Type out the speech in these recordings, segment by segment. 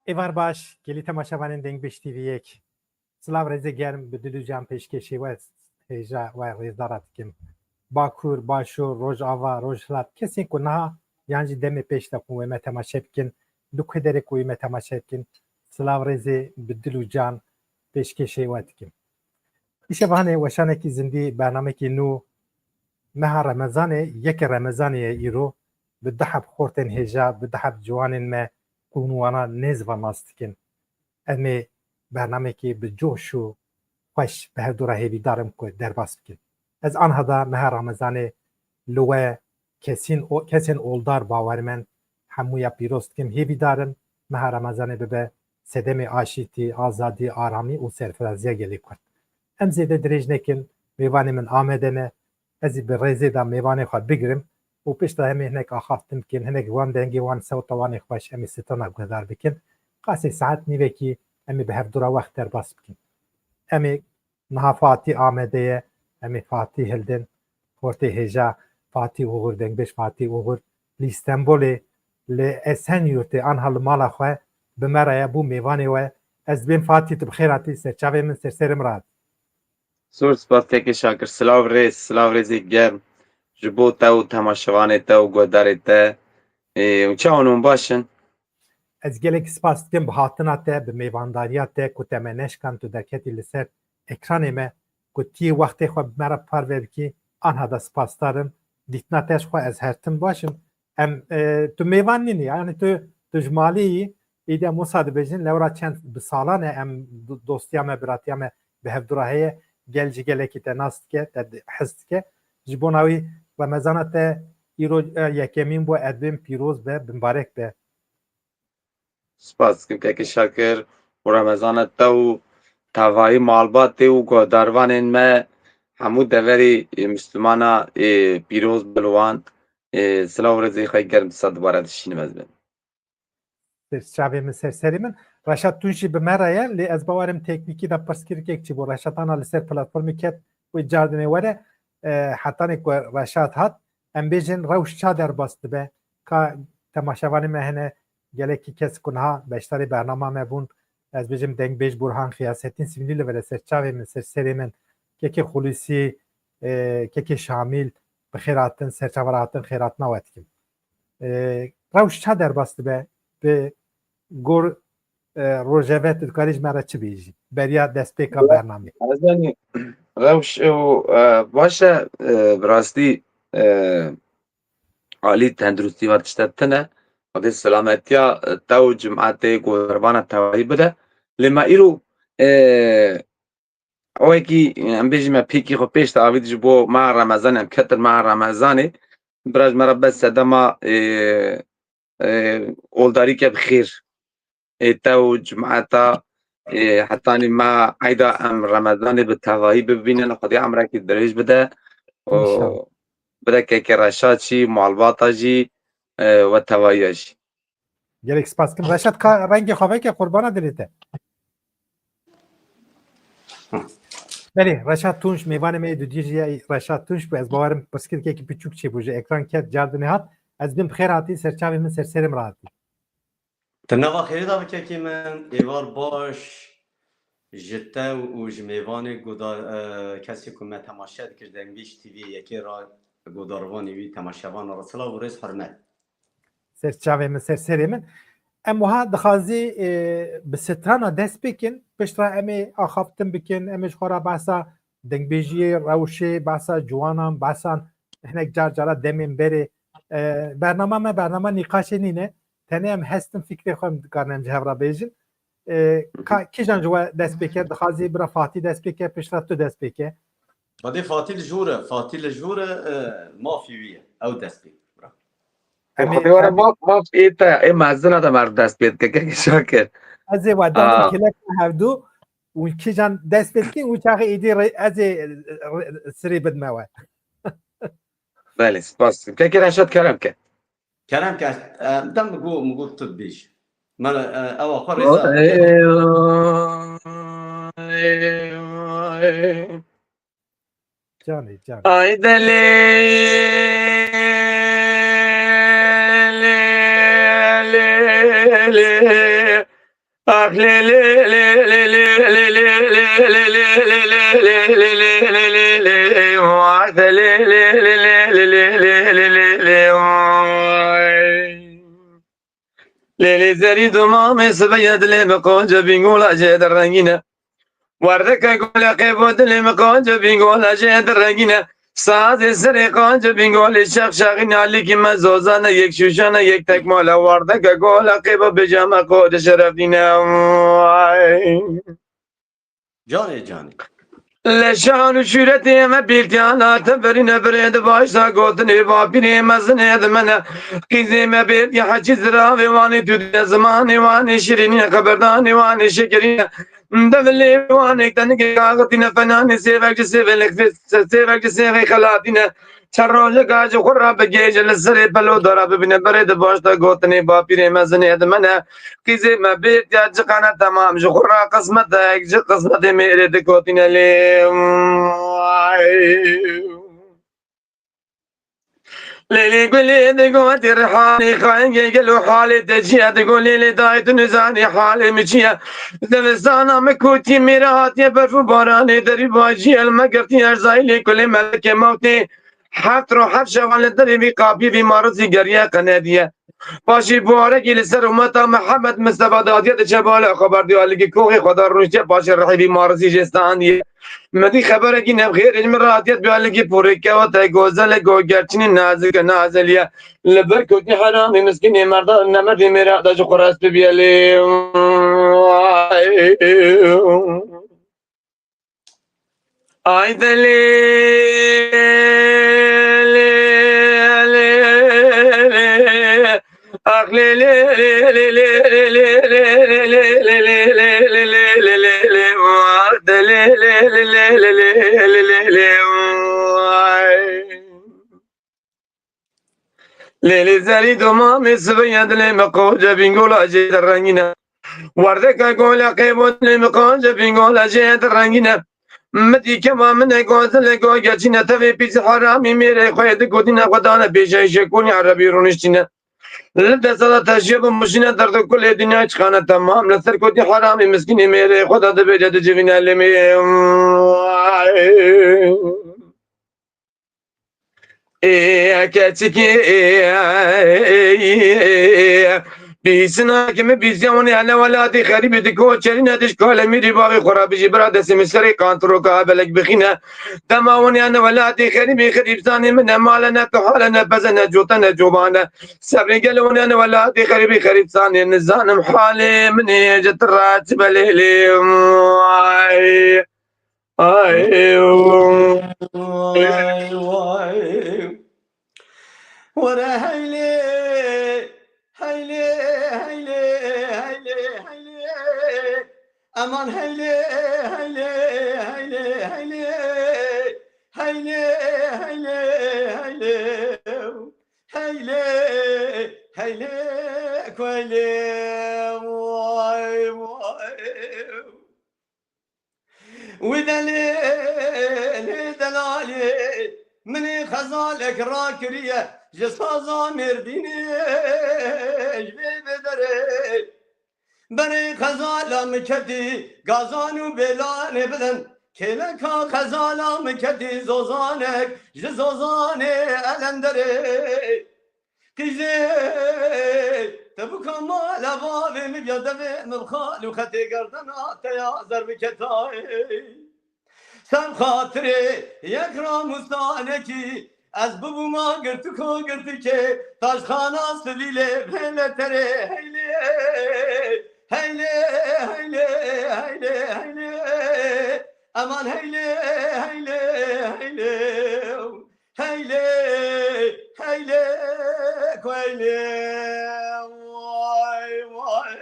Evar baş, geli temaşavanên Dengbeş TV'yek. Silav rêzê germ bi dilûcan pêşkêşî we hêja we rêzdara dikim. Bakur, Başûr, Rojava, Rojhilat kesên ku niha yan jî demê pêş de ku wê me temaşe bikin, di kuderê ku wê me temaşe bikin, silav rêzê bi dil û can pêşkêşê we dikim. Îşevanê weşanekî zindî bernamekî nû meha Remezanê yekê Remezanê ye îro bi diheb xortên hêja bi diheb ciwanên me ku hûn wana nêz ve nas dikin. Em ê bernamekî bi coş û xweş bi hevdûra hêvîdarim ku derbas bikin. Ez anheda meha Remezanê li we kesên oldar bawermend hemû ya pîroz dikim hêvîdarin meha Remezanê bibe sedemê aşîtî, azadî, aramî û serfiraziya gelê Kurd. Em zêde dirêj nekin, mêvanê min amade me, ez ê bi rêzê de mêvanê xwe bigirim û pişta em ê hinek axaftin bikin, hinek wan dengê wan sewta wanê xweş em ê stana guhdar bikin. Qasê saet nîvekî em ê bi hevdûra wext derbas bikin. Em ê niha Fatî amade ye, em ê Fatî hildin, xortê hêja Fatî Uğur, Dengbeş Fatî Uğur li Stenbolê li Esenyurtê anha li mala xwe bi me re ye bû mêvanê we. Ez bên Fatî tu bi xêr hatî, serçavê min serserê min re. زۆر سپاس کەکی شاکر سلااو ڕێزی گەرم ji bo te û temaşevanê te û guhdarê te çawan hûn başin. Ez gelekî spas dikim bi hatina te, bi mêvandariya te ku te me neşkan tu derketî li ser ekranê me ku tî wextê xwe bi me re parve bikî anha da spasdarim. Dîtina te ji xwe ez hertim başim. Em tu mêvan nînî yani tu ji malê yî êdî em wisa dibêjin lewra çend bi salan e em dostiya me biratiya me bi hevdûra heye gel ji gelekî te nas dike te hez dike ji bo navî Remezana te îro yekemîn bû edbên pîroz be bibarek be. Spas dikim kekê şakir û remezana te û tevahî malbatê û guhdarvanên me hemû deverê Müslümana pîroz bi wan. Silav rêzê xwe germ dîsa dubare dişînim ez bê. Çavê min serserê min Reşat Tunçî bi me re ye lê ez bawerim teknîkî de pirsgirêkek çi bo Reşatana li ser platformê ket wê cardinê were hetanê ku Reşat hat em bêjin rewş ça derbas dibe ka temaşevanê me hene gelekî kes ku niha beşdarê bernama me bûn ez bêjim Dengbêj Burhan Xiyasettin Sivînî li vere ser çavê min serserê min kekê Xulûsî kekê Şamîl bi xêr hatin serçavara hatin xêratina we dikim. Rewş ça derbas dibe bi gor rojeve tu dikarî ji me re çi bêjî beriya destpêka bernamê. Ezanî rewş û baş e bi rastî alî tenduristî ve tişte tune xwedê selametiya te û cemaetê guhdarvana tevahî bide. Lê me îro wekî em bêjîme pêkî xwe pêş de avît ji bo meha Remezanê em ketin meha Remezanê biraz me re bes sedema oldarîke bi xêr te û cemaeta hetanî me eyda em Remezanê bi tevahî bibînin xwedê emrekî dirêj bide û bide keke reşat jî malbata jî ve tevahîya jî. Gelek spas dikim. Reşat ka rengê xwe veke qurbana dilê te. Berê Reşat Tunç mêvanê me du dîjiya Reşat Tunç bu ez bawerim pirsgirêkekî biçûk çê bû ji ekran ket cardinê hat ez bin bi xêr hatî serçavê min serserê min re hatî. Te nava xêrê da bikekê min êvar baş ji te û ji mêvanê kesê ku me temaşe dikir Dengbeş TV yekê ra guhdarvanê wî temaşevan ra silav û rêz hurmet. Serçavê min serserê min em wiha dixwazî bi strana dest bikin pişta em ê axaftin bikin em ê ji xwe re behsa dengbêjiyê rewşê behsa ciwanan behsan hinek car cara demên berê bernama me bernama nîqaşê nîne tenê em hestin fikrê xwe em dikarin em ji hev re bêjin kîjan ji we dest pêke dixwazî bira Fatî dest pêke pişta tu dest pêke. Badê Fatî li jûr e Fatî li jûr e mafî wî ye ew dest pê. Xwedê were maf ê te ê mezina de me dest pê dike kekê şakir. Ez ê we derim kelek hevdû û kîjan dest pê dikîn û çaxê êdî ez ê sirê bidime we. Belê spas dikim kekê Reşat kerem ke. Kerem ke dem migot tu bêj. Me ew xwe rêza Canê can. Hayde lê lê lê lê آخ لی لی لی لی لی لی لی لی لی لی لی لی لی لی لی لی لی وعد لی لی لی لی لی لی لی لی لی وای. لیلی زری دومام سبید لی مقانج بینگولا جد رنگینه وردك اقول قيبود لي مقانج بيقول اجد رنگینه ساز سری قانج بینگول شخ شاقین علی کی مزوزانه یک شوشانه یک تکمال وردك اقول قیب بجامع قود شرفینه جانی لشان و شورتی همه بیلتیانات برین برید باشتا گوتنی با پیری مزنه دمنه قیزی ما بید یا حچی زراوی وانی تو زمانی وانی شیرینی خبردانی وانی شکرینه دبلی وانی تنگی کاغتینه فنانی سیوک سیوک سیوی خلاتینه چروج گاج خورا بگیج لسری پلو دارا ببینه برید باشتا گوتنی با پیری مزنه دمنه قیزی ما بید یا جقانه تمام جخورا قسمت یک قسمت میره دکوتینه لی ليلي قولي دقوتي رحالي خاين قلو حالي تجيه تقولي لي دايت نزاني حالي مجيه دمستانا مكوتي ميراتي برفو باراني دري باجي المقرتي ارزايلي كل ملك موتي حفت رو حف شغال دري بي قابي بي مارزي قرية قنادية باشی بارکی لسر امت محمد مستفاداتیت چباله خبر دیالگی کوخی خدا روشته باشی رحیبی مارسی جستانی مدی خبره کی نبخیر علم راتیت بیالگی پوری که و تا گوزل گوگرچینی نازک نازلیه لبر کتی حرامی مسکینی مردا نمردی میرا دا جو خراس بیالی آی دلیل آخ لی لی لی لی لی لی لی لی لی لی لی لی وعد لی لی لی لی لی لی لی لیلی زری دومام سوید لی مقوجه بینگول اجید رنگینه وردك اقول قيبون لی مقوجه بینگول اجید رنگینه مدی که ما من گوزل گوگرچینه تفی پیس حرامی میره خوید گودینه خدانه پیشه شکونی عربی رونشتینه لده صدا تشیب مشینه درد کل دنیا چخانه تمام لسر کتی حرامی مسکینی میره خدا ده بیجه ده جوینه لمی keçiki بیسنا که می بیسیانی هنه ولاتی خریبی دکو چرینه دش کاله میری باقی خرابیجی برا دست مسری کانترو که بلک بخینه دماونی هنه ولاتی خریبی خریبزانی من ماله نه تو حاله نه بزه نه جوتا نه جوبانه سبری گلونی هنه ولاتی خریبی خریبزانی نزانم حالی منی جت رات بلیلی آی آی وای ورا هيلي هيلي هيلي هيلي هيلي امان هيلي هيلي هيلي هيلي هيلي هيلي هيلي هيلي هيلي كويلي واي واي ودليل دلالي مني خزالك راكرية جسازا مرديني جبي بدري بني خزالا مكدي غازانو بلاني بدن كيلكا خزالا مكدي زوزانك جزوزاني ألندري قيزي تبكى مالا بابي مبيضة مبخال وختي قردنا تيازر بكتاي سم خاطري يكرم مستانكي از ببو ما گرتو که تاشخانا سویله بله تره هیله هیله هیله هیله هیله امان هیله هیله هیله هیله هیله کویله وای وای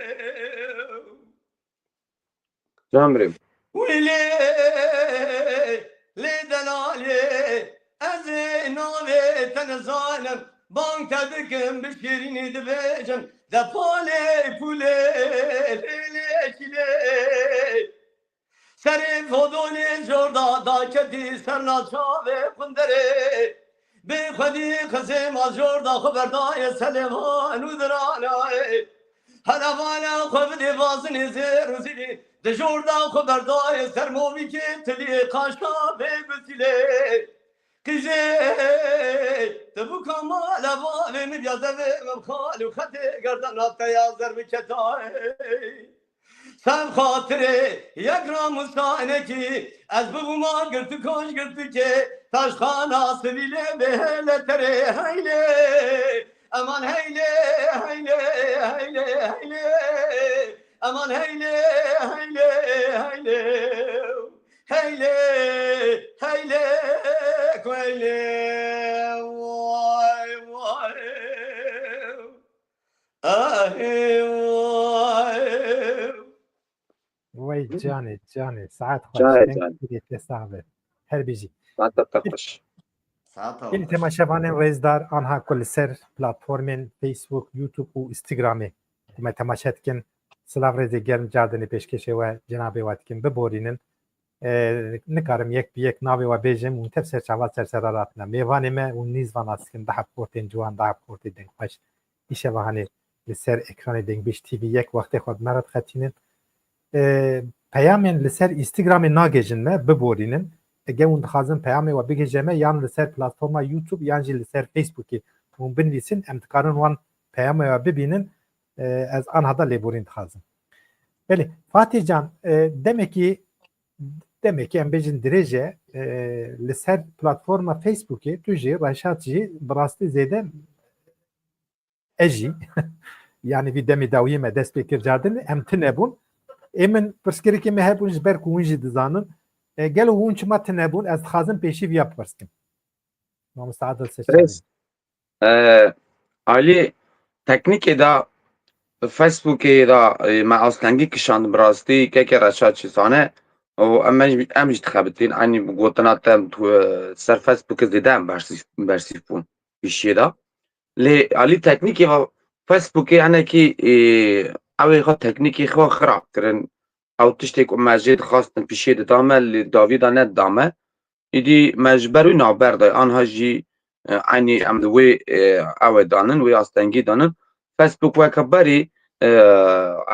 جامریم ویلی لی دلالی از ناوی تنزانم بانک تدکم بشکرینی دبیجم دپالی پولی لیلی شلی سری فودونی جوردا دا کتی سرنا چاوی پندره بی خودی خزیم از جوردا خبردای سلیمان و درانای هلا وانا خبدي بازن زير وزلي دجوردا خبرداي سرمومي كتلي قاشا بيبتلي قجي تبو كمال بالي مبيض مبخال وخدي قردن حتى يا زرب كتاي سب خاطره یک راموسانه کی از ببوما گرت کش گرت که تاشخانا سویله بهله تره هیله امان هیله هیله هیله هیله امان هیله هیله هیله هیله هیله کویله وای وای آهی وای وای جاني ساعات خوش جای دنگ جان بگید صعبه هر بیجی ساعت تقش ساعت یعنی تماشاوان رزدار آنها کل سر پلتفرمین فیسبوک یوتیوب و اینستاگرامی ما تماشا کن سلاف رزی گرم جاردن پیشکشه و جناب وات کن ببورینن نکارم یک بیک ناوی و بیجم و تفسیر چوال سرسراراتنا میوانی ما و نیز وان اسکن ده پورتین جوان ده پورتی دنگ خوش ایشه وهانی لسر اکران دنگ بیش تیوی یک وقت خود مرد خطینن پیامین لسر اینستاگرام ناگیجن ما ببورینن اگه اون دخوازن پیامی و بگیجمه یان لسر پلتفرما یوتیوب یان جی لسر فیسبوکی اون بنویسین امتکارن وان پیامی و ببینن از آنها دا لیبورین دخوازن بله فاتح جان demek ki em bejin derece li ser platforma Facebook'e tu jî reşat jî bi rastî zêde ejî yani vî demê dawiyê me dest pê kir cardin em tune bûn ê min pirsgirêkê me hebûn ji ber ku hûn jî dizanin gelo hûn çima tune bûn ez dixwazim pêşî vîya bipirskim Mamoste Adil Rez Ali teknikê da Facebookê da me astengî kişand bi rastî keke reşat çîsane û em jî dixebitin enî gotina te ser Facebookê zêde em bersîv bûn pêşiyê da lê alî teknikê va Facebookê hinekî ew ê xwe teknîkê xwe xirab kirin ew tiştê ku me jê dixwastin pêşiyê didame lê davî da nedidame îdî me ji ber wî navber da anha jî enî em li wê ew ê danin wê astengî danin Facebook weke berî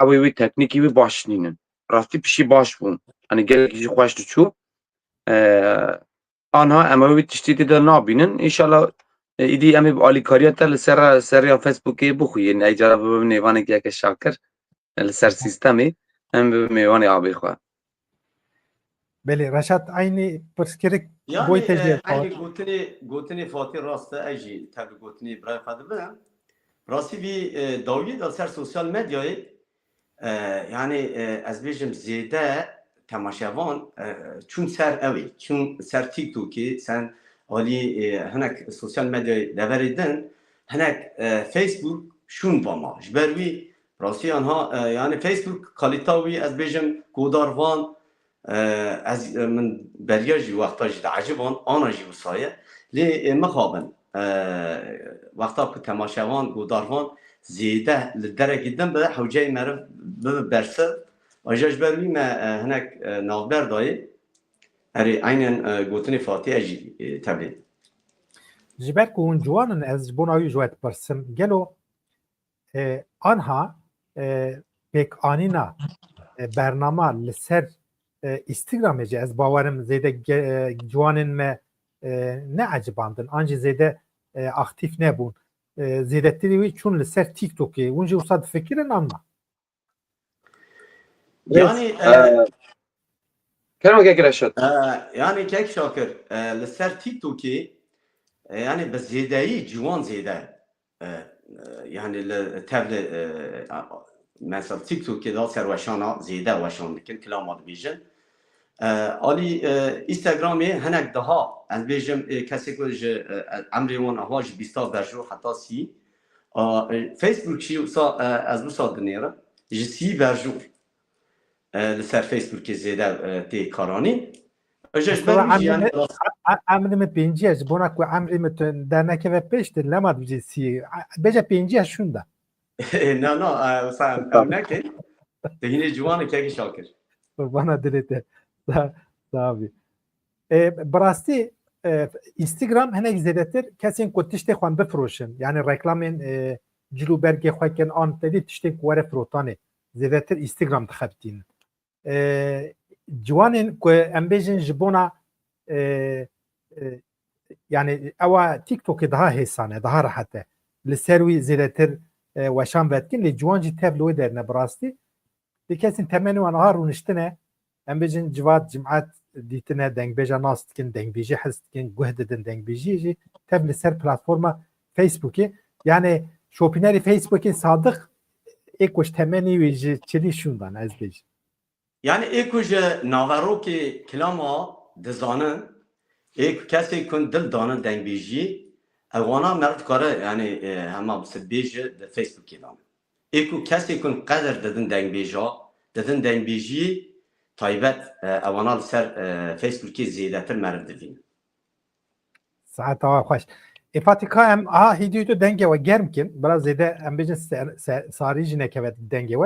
ew ê wî teknîkî wî baş nînin rastî pişî baş bûn enî gelekî jî xweş diçû anha em wî tiştî de nabînin înşallah îdî em ê bi alîkariya te li ser seriya Facebookê bixwîyîn ey cara bibin mêvanekî yeke şakir li ser sîstemê em bibin mêvanê avê xwe Belê reşat aynı pirskirik Yani boy tecrübe aynı gotini Fatih rastı eji tabi gotini bırak hadi ben. Rastı bir davi da ser sosyal medyayı yani az bejim zede temaşavan çün ser evi çün ser TikTok'i sen ali hanek sosyal medyayı deveridin hanek Facebook şun bama jbervi rastı anha yani Facebook kalitavi az bejim godarvan از من بریا جی وقتا جی عجبان آنا جی وسایه لی مخابن وقتا که تماشاوان گوداروان زیده لدره گیدن بده حوجه مرف برسه اجاج بروی ما هناك ناغبر دایی اری aynen گوتنی فاتی اجی تبلید ji ber ku hûn ciwanin ez ji bo navî ji we dipirsim gelo anha pêkanîna bernama li ser Instagramê jî ez bawerim zêde ciwanên me neecibandin an jî zêde aktif nebûn zêdetirî wî çûn li ser TikTokê hûn jî wisa difikirin an na yani kerimekekî reşat yani kek şakir li ser TikTok'i yani bi zêdeyî ciwan zêde yani li tevli mesela TikTok'e da serveşana zêde weşan dikin kilama dibêjin alî Instagramê hinek daha ez bêjim kesek ku ji emrê wan ava ji bîsta berjo heta sî Facebook jî wisa ez wisa dinêrim ji sî berjo li ser Facebookê zêde tê karanîn emrê min pêncî ji bona ku emrê min dernekeve pêş dir lema dibêje sî bêje pêncî şûn da na sen ew nekin te yine ciwanê kekî şakir bana dilê te sabî bi rastî Instagram hinek zêdetir kesên ku tiştê xwe bifirûşin yani reklamên جلو برگ خوکن آن تدی تشتین کواره فروتانه زیادتر اینستاگرام دخبتین جوانین که ام بیجن جبونا يعني او تيك توك ده هيسانه ده راحته لسروي زيادتر وشان بتكن لجوانجي تابلو در نبراستي لكاسن تمني وانا رونشتنه ام بيجن جواد جمعات ديتنا دنگ بيجا ناس تكن دنگ بيجي حس تكن جهد دنگ بيجي تابل سر بلاتفورما فيسبوكي يعني شوبينري فيسبوكي صادق ايكوش تمني ويجي تشلي شوندان از بيجي يعني ايكوش ناوروكي كلاما دزانن ایک کسی کن دل دانه دنگ بیجی اوانا مرد کاره یعنی همه بس بیجه در فیسبوک دانه ایکو کسی کن قدر دادن دنگ بیجا دادن دنگ بیجی تایبت اوانا سر فیسبوکی زیاده تر مرد دوین ساعت خوش افاتیکا ام هیدیو تو دنگ و گرم کن برای زیاده ام بیجن ساریجی نکوید دنگ و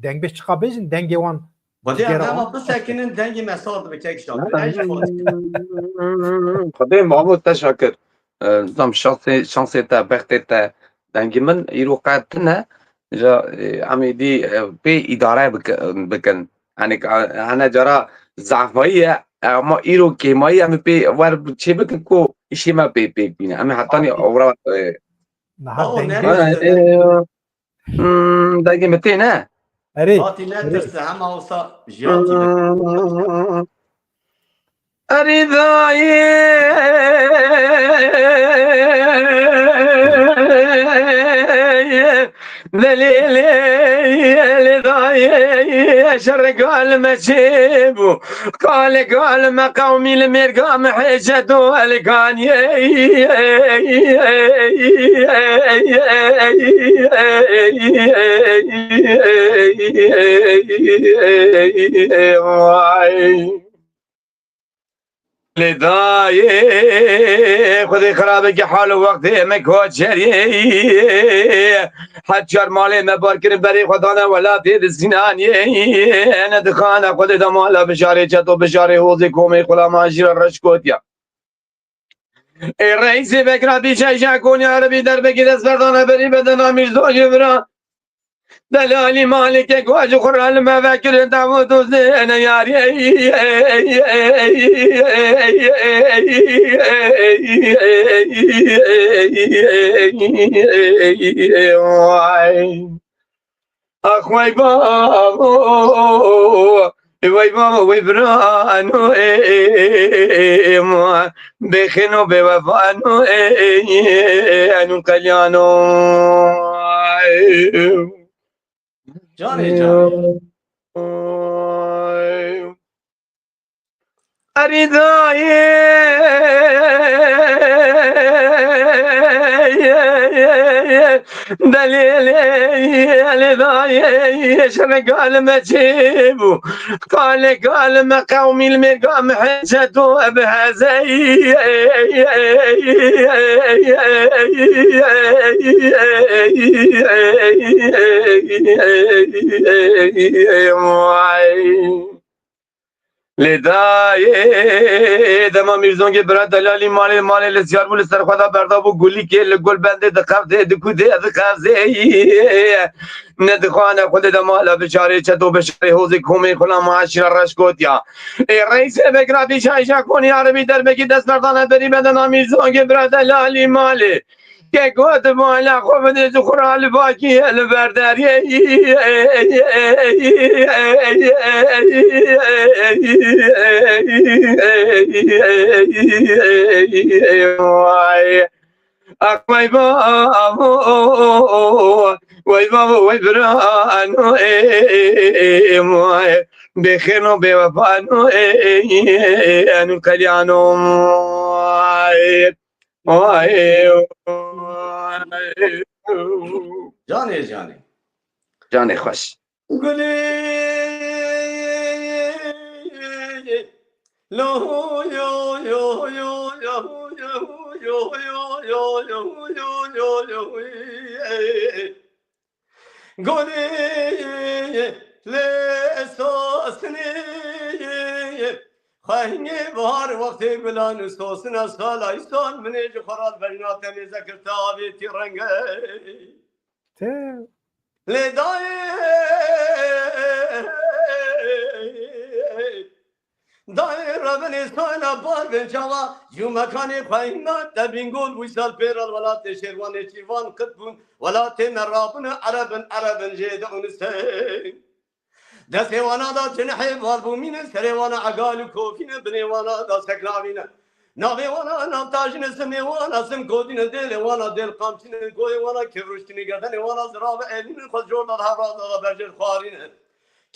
دنگ بیش چقا بیجن دنگ وان بودی اما بسکنن دنگ مساد بکیک شد خدای محمود تشکر نظام شانسی تا بختی تا دنگی من ایرو قطنه جا امیدی به اداره بکن هنه جرا ضعفایی اما ایرو کیمایی امی به ور چه بکن کو ایشی ما به بینه امی حتی نی اورا دنگی متی نه اري هاتي نترس هم اوصا جياتي أريداي دليلي لداي شرق المسيب قال ما قومي المرقام حجدوا القاني لداي خذي خرابك حال وقت مكوت شري حجر مالي مباركر بري خدانا ولا تيد الزناني انا دخانا خذي دمالا بشاري جاتو بشاري هوزي كومي خلا ماجير الرشكوتيا الرئيس بكرا بيشاي شاكوني عربي دربكي دسبردانا بري بدنا ميرزو جبران دلالي مالك اقواج خرى المفاكر دعوت زين ياري اخوي بابو وي بابا وبرانو بخنو بوفانو انو كليانو جاني جاني أريداي دليلي لداي شرق المجيب قال ما قومي المقام حجتوا بهزي لدای دما میرزونگی برای دلالی مالی لسیار بول سر خدا بردابو گلی که لگل بنده دقفته دکوده دقفته ندخانه خود دمالا بشاره چطو بشاره حوزی کومی خلا معاشر رشکوتیا رئیس بکرا بیشایشا کنی عربی در بکی دست بردانه بری بدنا میرزونگی برای دلالی مالی که گوت مالا خوب دیزو خورال باکی البرداری اخوي بابو وي بابو وي برانو بخيرو بوفانو انو كليانو جاني جاني جاني خوش قولي لو يو يو يو يو يو يو يو يو يو قولي لسوسني خايني بهار وقت بلان سوسنا سالا يستون مني جخرال بجنات مذكر تابي ترنجي Te دایر ربن ساینا بار به جوا جو مکانی خواهینا دبینگول ویسال پیرال ولات شیروان چیوان قطبون ولات مرابن عربن جید اونسین دستی وانا دا جنحی والبومین سری وانا عقال کوفین بنی وانا دا سکراوین ناوی وانا نافتاجین سمی وانا سم کودین دل وانا دل قامچین گوی وانا کروشتینی گردن وانا زراب ایلین خود جور دا حراز دا برجر خوارین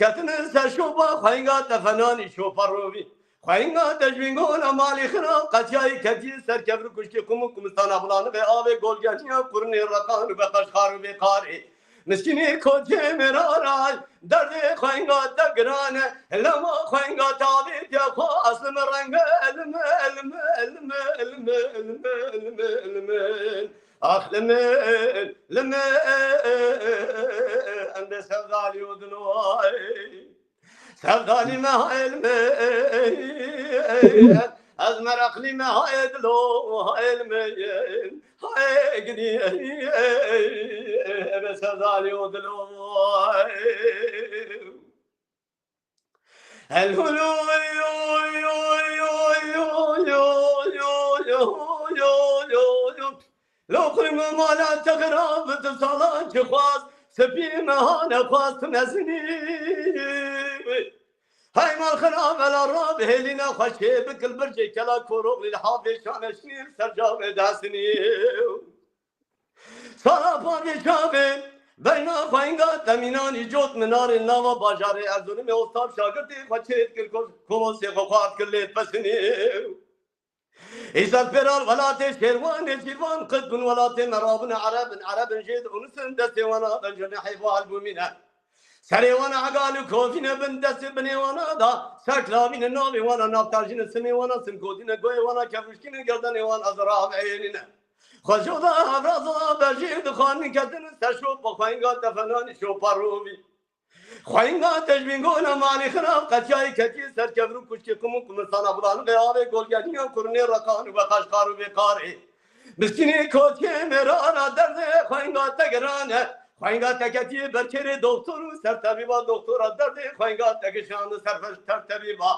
کتن سرشوبا خوینگا تفنانی شوپا روی خوینگا تجوینگون امالی خنا قطیای کتی سرکبر کشکی کمستان ابلان به آوه گلگانیا کرنی رقان به قشخار به قاری مسکینی کوچه مرا رای درد خوینگا تگرانه لما خوینگا تابید یا خو اصل رنگ علم علم علم علم علم علم علم آخ لمن لمن أنت سودالي ودنواي سودالي ما علم أزمر أقلي ما يدلو علم هاي قدي سودالي ودنواي الهلو يو يو يو يو يو يو يو يو لو قرم مالا تغرب تصالان جخواز سبي مهانا خواست مزني هاي مال خراب على الراب هلينا خشي بكل برجي كلا كوروغ للحافظ شان شنير سرجاو داسني صلاة بابي شابي بينا خوينغا تميناني جوت منار الناوا باجاري أزوني ميوستاب شاگردي خشيت كل كولوسي خوات كليت بسني إذا الفرار ولات شيروان قطب ولات مرابن عرب جيد أنسن دستي وانا بنجن حيفا البومينة سري وانا عقال كوفينا بن دستي بني وانا دا ساكلا من النوبي وانا نافتاجين السمي وانا سمكودين قوي وانا كفشكين قردني وانا أزراب عيننا خشوضا أفرازا بجيد خاني كدن سشوب بخوينغا تفناني شو باروبي خوینگا تجوینگون مالی خراب قطعی کتی سرکبرو کشکی کمستان بلان قیاوه گلگانیا کرنی رقان و قشقار و بیقاری مسکینی کوتی مرارا درده خوینگا تگرانه خوینگا تکتی برکر دکتر و سرطبیبا دکتر درد خوینگا تکشان سرفش ترطبیبا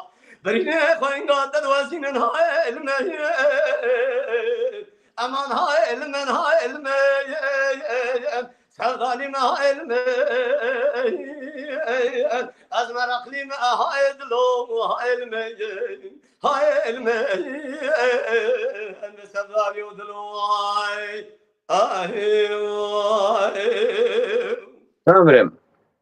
برینه خوینگا تدوازینن ها علمه امان ها علمن ها علمه سغالي ما علمه أزمر أقلي ما هاي دلو هاي علمه هاي علمه أنا سغالي ودلو تمام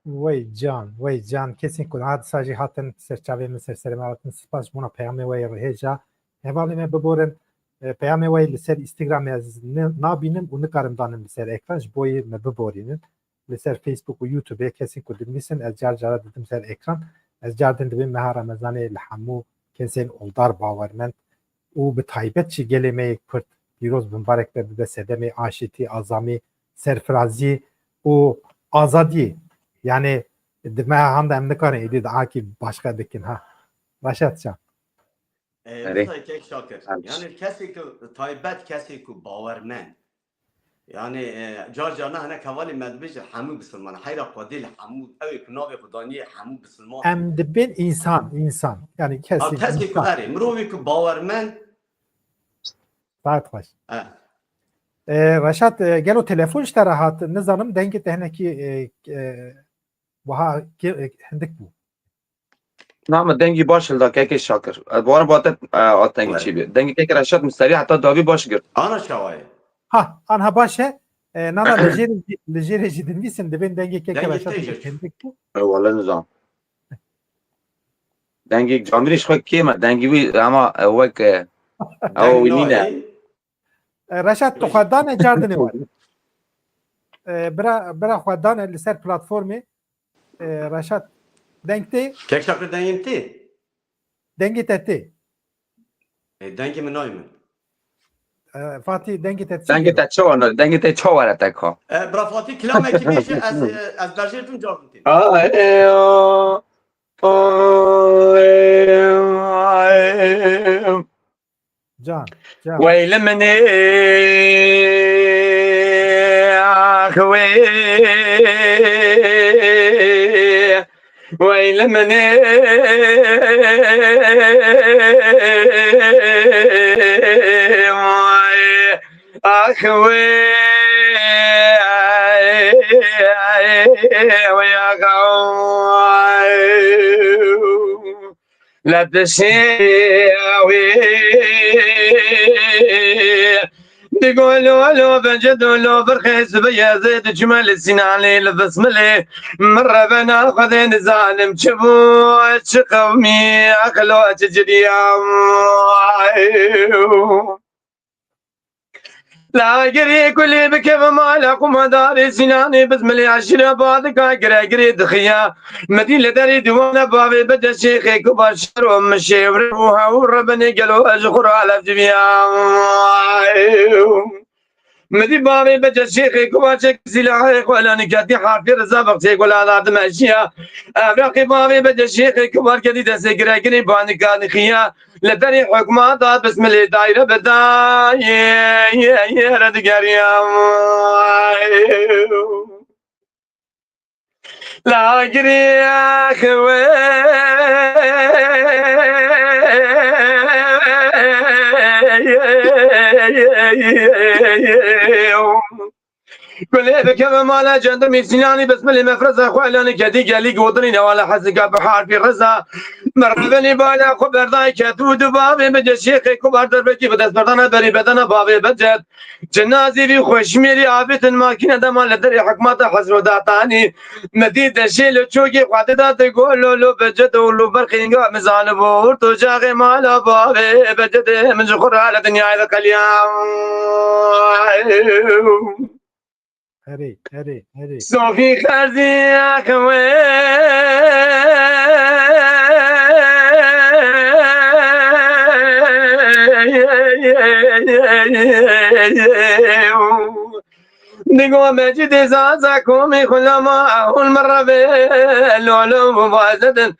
وی جان کسی که عاد ساجی هاتن سرچاوی مثل سرمالتن سپاس بونا پیامی وی رهجا هوالی من ببورن پیامی وی لسر اینستاگرام از نابینم و نکارم دانم لسر اکرانش بوی مببورینن لسر فیسبوک و یوتیوب کسی که دمیسن از جار دیدم سر اکران از جار دندبین مها رمضان لحمو کسی اولدار باورمند و به تایبت چی گلمه کرد پیروز مبارک به سدم آشتی آزامی سرفرازی و آزادی yani me hem de emne kare edid aki başka dikin ha Raşat can مثلا كيك شاكر يعني الكاسي تايبات كاسي كو باورمان يعني جار جارنا هنا كوالي مدبج حمو بسلمان حيرا قديل حمو اوي كنابي خداني حمو بسلمان em dibin insan yani kesin كاسي كو اري مروي كو باورمان saat baş Raşat gel o telefon işte rahat nizanım dengi tehneki وها عندك بو نعم دنگی باش لا كيك شاكر دوار باتت دنگی چی بي دنگی كيك رشاد مستري حتى داوي باش گرت انا شوايه ha anha başe nana lejeri jidinlisin de ben dengi keke Raşat عندك بو والله نظام دنگی جامريش خو كيما دنگی وي اما وك او وينينا Raşat toxadan cardını var برا خدان لسر پلاتفورمی Raşat denkti كيك شاكر دايمتي dengi tetti دانكي من نايمن Fatih dengi tetti دنگی تا چو دنگی تا چو ولا تکا برافاتي كلامك كيفاش از برجيتون جارتين can ويل من آخوي ويل مني أخوي ويا قوي لا تسيوي تقولوا له بجدوا له برخيص بيزيد جمال السناني لبس ملي مرة بناخذ ظالم شبو قومي أخلو تجري لا قري كلي بكيف مالك ومداري سناني بس ملي عشرة بعدك قري دخيا مدينة داري دوانا بابي بدا شيخي كبار شرو مشي وروها وربني قالوا أجخر على جميع مدي بابي بدا شيخي كبار شيخ سلاحي ولا نكاتي حافي رزا بغتيك ولا ضعت ماشية أفراقي بابي بدا شيخي كبار كدي دسي قري بانكاني خيا لدري حكمة ضاد بسم الله دايرة بداي يا رد قريم لا قري يا خوي كل هذا كذا ما لا جندر ميسياني بسم الله مفرز اخواني كدي قالي قوطني ولا حزق بحار في رزا مربني بالا خبر ضاي كتود بابي بجد شيخي كبار دربكي بدس بردنا بري بدنا بابي بجد جنازي في خوشميري عابت الماكينه دما لدري حكمات حزر داتاني مديد شيل تشوقي قعدت تقول له بجد ولو برخينغا مزال بور تو جاغي مالا بابي بجد من زخر على الدنيا ذاك اليوم هري صوفي خرزي أخوي نقوم مجد زازكم خلما أول مرة بالعلوم مبازة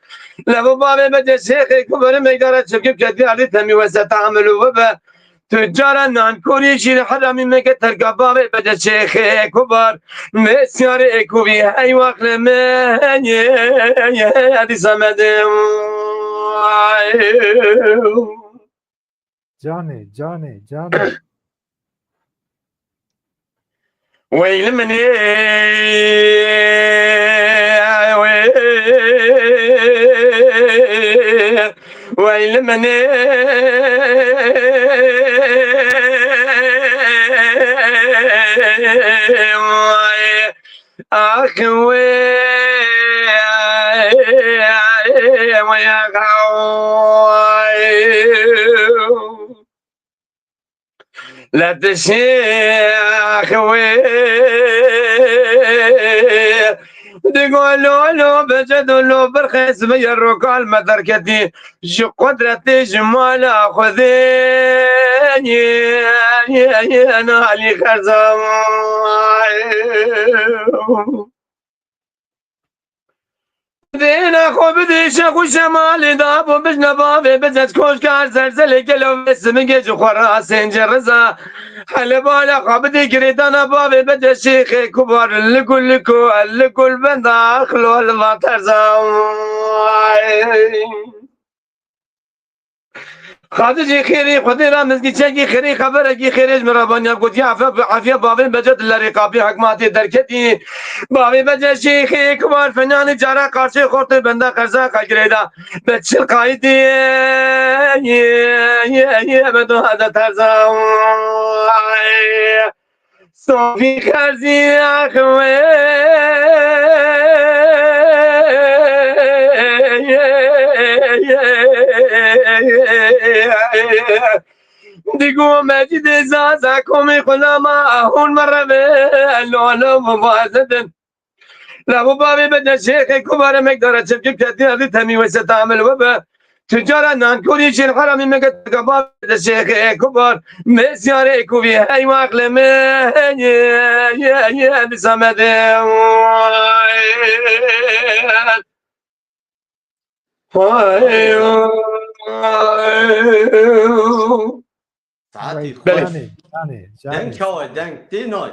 لابو بابي بجي شيخي كبر مقدرة شكب كثير علي تمي وستعملوا وبا تجارا نانكوري شير حرامي مكة ترقى بابي بجي شيخي كبر مسياري كوبي هاي واقل من يا صمد جاني ويل مني ويل مني أخوي ويا خوي لا تشيخ تقولوا له بجد له برخيص بيروك المدركتي شو قدرتي جمال خذيني يا نالي خزم دينا خو بدي شخو شمالي دابو بجنا بابي بجت كوش كار زلزلي قلو بسم جيج خراسين جرزا حل بالا خو بدي قريدانا بابي بجت شيخي كبار اللي كل بندا اخلو المطرزا خادجي خيري خدي رامزكي تشاكي خيري خبركي خيري مرابانيا قلت يا عافية بابي بجد الرقابي حكماتي دركتي بابي بجد شيخي كبار فناني جارا قارشي خورتي بندا قرزا قاقريدا بتشل قايدي يا بدو هذا ترزا صوفي خرزي اخوي دیگو مجید زازکم خلما اون مرة بالعلوم مبازة لابو بابي بدنا شيخ كبار مقدرة شبكب كثير لتمي وستعمل وبا تجارة نانكوري شير حرامي مقدرة كبار بدنا شيخ كبار مسياري كوبي هاي واقل من يا بسمد ساعتي بله. خوش جاني دنگ چاوی دنگ دی نای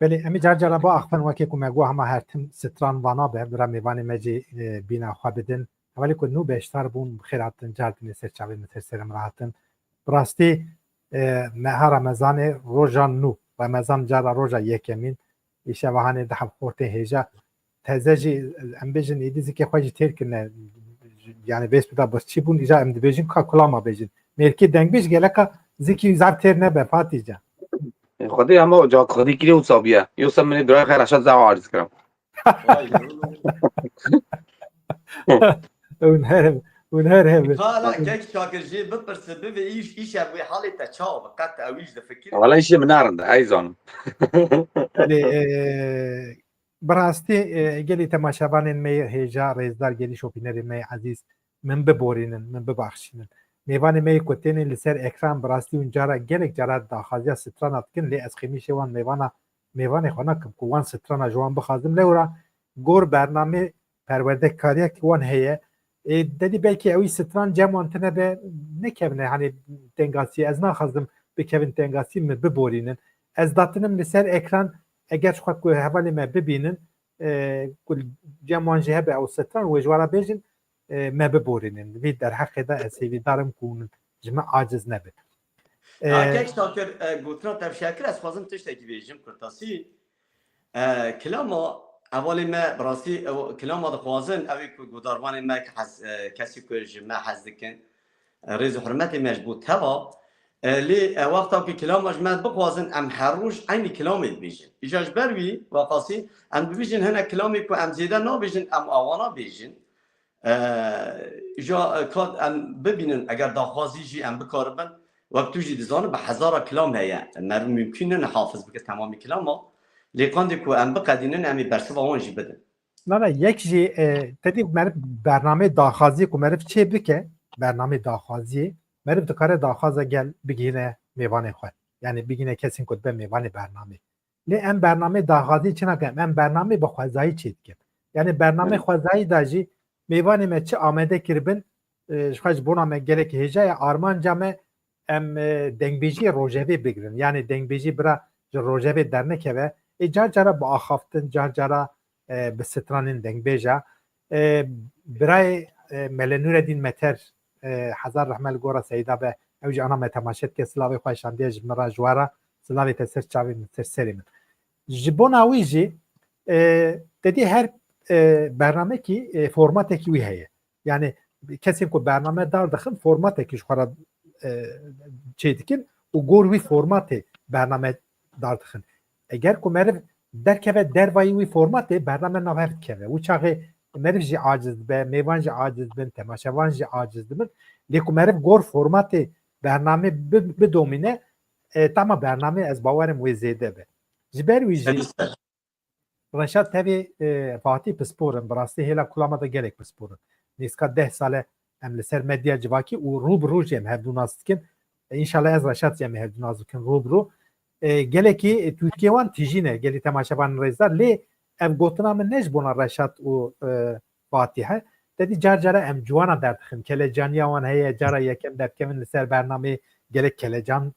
بله امی جار جارا با اخفن وکی که مگو همه هرتم ستران وانا به برا میوانی مجی بینا خواه بدن اولی که نو بیشتر بون بخیراتن جاردن سرچاوی مترسرم راحتن براستی ماه رمضان روزان نو رمضان جارا روزا یکمین ایشه وحانه ده خورته هیجا تزجی ام بیجن ایدیزی که خواهی تیر کنه yani besbita bas çi bun ija em dibêjin ka kulama bêjin mêrkê dengbêj geleka zikî zar têr nebe Fatih can خدي هم جا خدي كده وصابيه يوصل من الدرايه خير عشان زعوا عارض كلام ونهرب لا كيك شاكر جي ببرس ببي ايش ابوي حالي تشاو بقات اويش دفكر ولا شيء من نارند ايزون براستی گلی تماشاوانên me hêja rêzdar gelî şopînerê me ezîz min biborînin min bibexşînin mêvanê me ku tên li ser ekran birastî hûn cara gelek cara daxwaziya strana dikin lê ez xêmişê wan mêvanê xwe nakim ku wan strana ji wan bixwazim lêwra gor bername perwerdekariya ki wan heye dedî belkî ew stran cem wan tune be nekevne hani tengasî ez naxwazim bikevin tengasî min biborînin ez datinim li ser ekran eger xwe ku hevalê me bibînin ku cem wan jî hebe ew stran wê ji wara bêjin me biborînin vî derheqê de ez hêvî darim ku hûn ji me aciz nebin كيك شاكر قلتنا تب شاكر از خوازم تشتكي بيجم كرتاسي كلاما اولي ما براسي كلاما دخوازن اوي كو قداروان ما كسي كو جمع حزدكن ريز حرمتي مجبوط هوا لي وقتا كي كلاما جمع بخوازن ام حروش عيني كلامي بيجن اجاج بروي وقاسي ام بيجن هنا كلامي كو ام زيدا نو بيجن ام اوانا بيجن جا كاد ام ببینن اگر داخوازی جی ام بکاربن وقت توجی دزانه به هزار کلام هیا مر ممکنه نحافظ بکه تمامی کلاما لیکن کو ام بقدینن امی برسه وان جی بدن نه یک جی تدی مرف برنامه داخوازی کو مرف چه بکه برنامه داخوازی مرف دکاره داخوازه گل بگینه میوانه خود یعنی بگینه کسی کد به میوانه برنامه لی ام برنامه داخوازی چه نکم ام برنامه با خوازایی چید کم یعنی برنامه خوازایی داجی میوانه me çi amade kiribin ji bona me gelek hêjaya armanca me em dengbêjiyê rojevê bigirin yani dengbêjî bira ji rojevê dernekeve car cara bi axaftin car cara bi stranên dengbêja birayê Mele Nureddin Meter hezar rehme li gora Seyda be ew jî ana me temaşet ke silavê xwe şandiye ji min ra ji wara silavê te ser çavê min ser serê min ji bona wî jî dedî her برنامه‌کی فرماتێکی وی هەیە یعنی کەسێک کو برنامه دار دەخن فۆرماتێکیش خۆرا چێ dikin û گۆر wî formatê bername dar dixin eger ku meriv derkeve dervayî wî formatê bername nav hev dikeve û çaxê meriv jî aciz be mêvan jî aciz bin temaşevan jî aciz dibin lê ku meriv gor formatê bername bidomîne tama bername ez bawerim wê zêde be ji ber wî jî Reşat tevî Fatih pisporin bi rastî hêla kulama da gelek pisporin nîska 10 sale em li ser medya civakî û rûbirû jî em hevdû nas dikin înşallah ez reşat jî em hevdû nas dikin rûbirû gelekî Tirkiye wan tîjîne gelî temaşevan rêzdar lê ev gotina min ne ji bona Reşat û Fatih he dedî car cara em ciwana derdixin kelecaniya wan heye cara yekem derkevin li ser bernamê gelek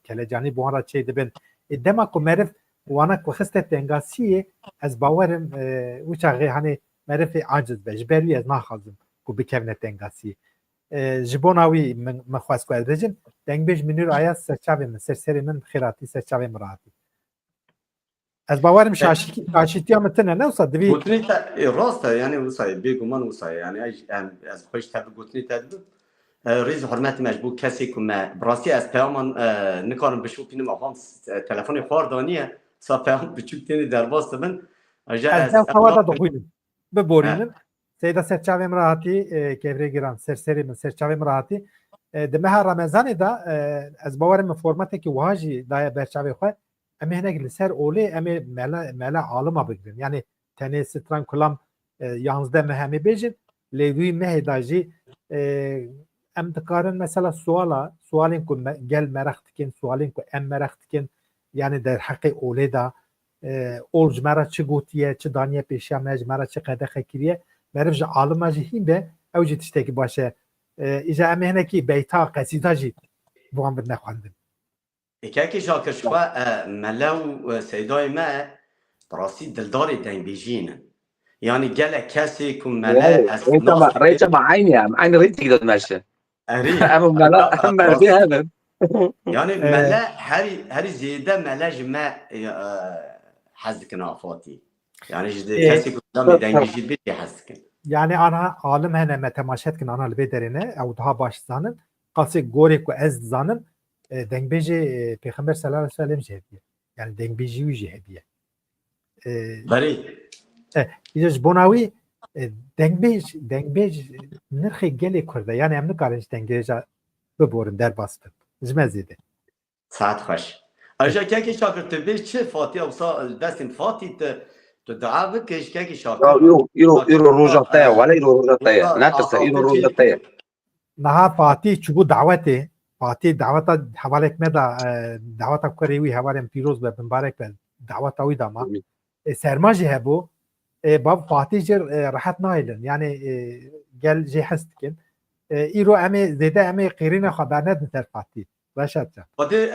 kelecanî buhan ra çê dibin dema ku meriv وانا کو خسته تنگاسیه از باورم و چاغه hani مرف عاجز به جبری از ناخذم کو بکونه تنگاسی جبوناوی مخواس کو ادرجم دنگبج منور آیا سرچاوی من سرسری من خیراتی سرچاوی مراتی از باورم شاشیتی متنه نه وصد دوی گوتنی تا راست یعنی وصای بیگمان وصای یعنی از خوش تب گوتنی تد ریز حرمت مجبور کسی که براستی از پیامان نکارم بشوپینم افام تلفن خواردانیه ساپیام بچوک تینی درباست من از هوا da doxuydum biborînin seyda serçavêm rahatî kevrê giran serseri min serçavêm rahatî di meha Ramezanê da ez bawerim min formatekî wiha jî daye berçavê xwe em ê hinek li ser olê em ê mele alima bigirin yani tenê stran kulam 11 me hemê bêjin lê wî mehê da jî em dikarin mesela sualên ku gel merex dikin sualên ku em merex dikin yani der heqê olê da ol ji me re çi gotiye çi daniye pêşiya me ji me re çi qedexe kiriye meriv ji alima jî hîn be ew jî tiştekî baş e îja em ê hinekî beyta qesîda jî bi wan bin nexwendin Ekekî şakir şwa melew seydayê me براسي دلداري دنگ بيجينا يعني قال كاسي كم ملا ريتا مع عيني عيني ريت تقدر تمشي اري اما ملا اما هذا يعني ملا هري زياده ملا جماع حزك نافاتي يعني كاسي كم دنگ بيجي بيجي حزك Yani ana alim hene me temaşet kin ana li derine ew daha baş zanın qasî gorek ku ez zanım dengbêjê Pêxember sallallahu aleyhi ve sellem jî hediye. Yani dengbêjî wî jî hediye. بري Îja ji bona wî dengbêj nirxê gelê Kurd e yani em nikarin ji dengbêja biborin derbas bin. Ji me zêde. ساعت خوش اجا كاكي شاكر تبي تشي فاتي او دست فاتي تدعى بكش كاكي شاكر يرو روجاتايا ولا يرو روجاتايا ناتسا يرو روجاتايا Naha Fatih çubu davetê Fatih daveta hevalek me da daveta kurê wî hevalên pîroz be binbarek be daveta wî da ma serma jî hebû bab Fatih jî rahat nayilin yani gel jî hes dikin îro em ê zêde em ê qîrîna xwe bernedin ser Fatih reşat can فاتي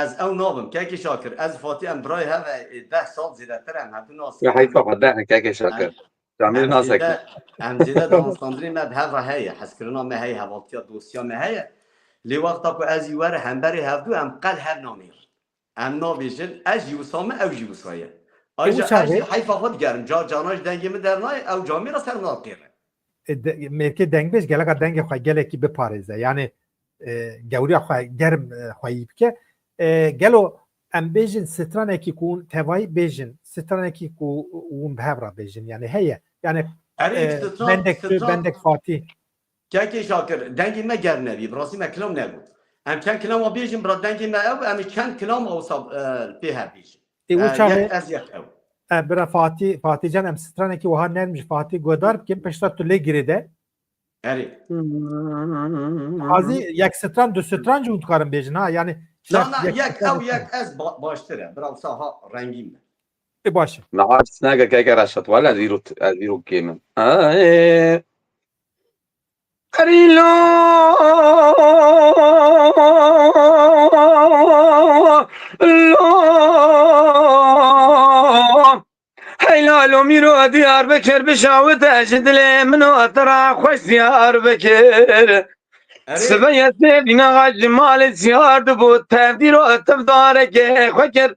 از او نابم كاكي شاكر از فاتي ام براي هذا 10 سال زيادة ترى ام هادو ناس يا حيفا قدامك كاكي شاكر تعمل ناسك ام زيادة دانستاندري ما بهذا هي حسكرنا ما هي هوالتيا دوسيا ما هي لي وقت اكو از يوار هم بري هادو ام قل هر نامير ام نابيجن از يوسام او يوسايا اجا حيفا خود گرم جاناج دنگی می درنای او جامی را سر ناقیره merkê dengbêj geleka dengê xwe gelekî biparêze yani gewriya xwe germ xweyî bike gelo em bêjin stranekî ku hûn tevayî bêjin stranekî ku hûn bi hev re bêjin yani heye yani bendek Fatih كاكي شاكر دنگي ما گر نبي براسي ما كلام نبو ام كان كلام بيجن برا دنگي ما او ام كان كلام او صاب بها بيجن از يك او bira Fatih can em stranekî wiha nermiş Fatih godar bikin peşta tu lê girêde اري azî yek stran du stran jî hûn dikarin bêjin ha yani لا لا يك او يك از باشتره برا صاها رنگين baş نهار سناقة كاكي رشط ولا زيرو كيمن قريلو هيلالو ميرو ديار بكر بشاوت اجد لي منو اطرع خوش ديار بكر سبيت بينا غاج مال زيار دبو تفديرو تفدارك خوكر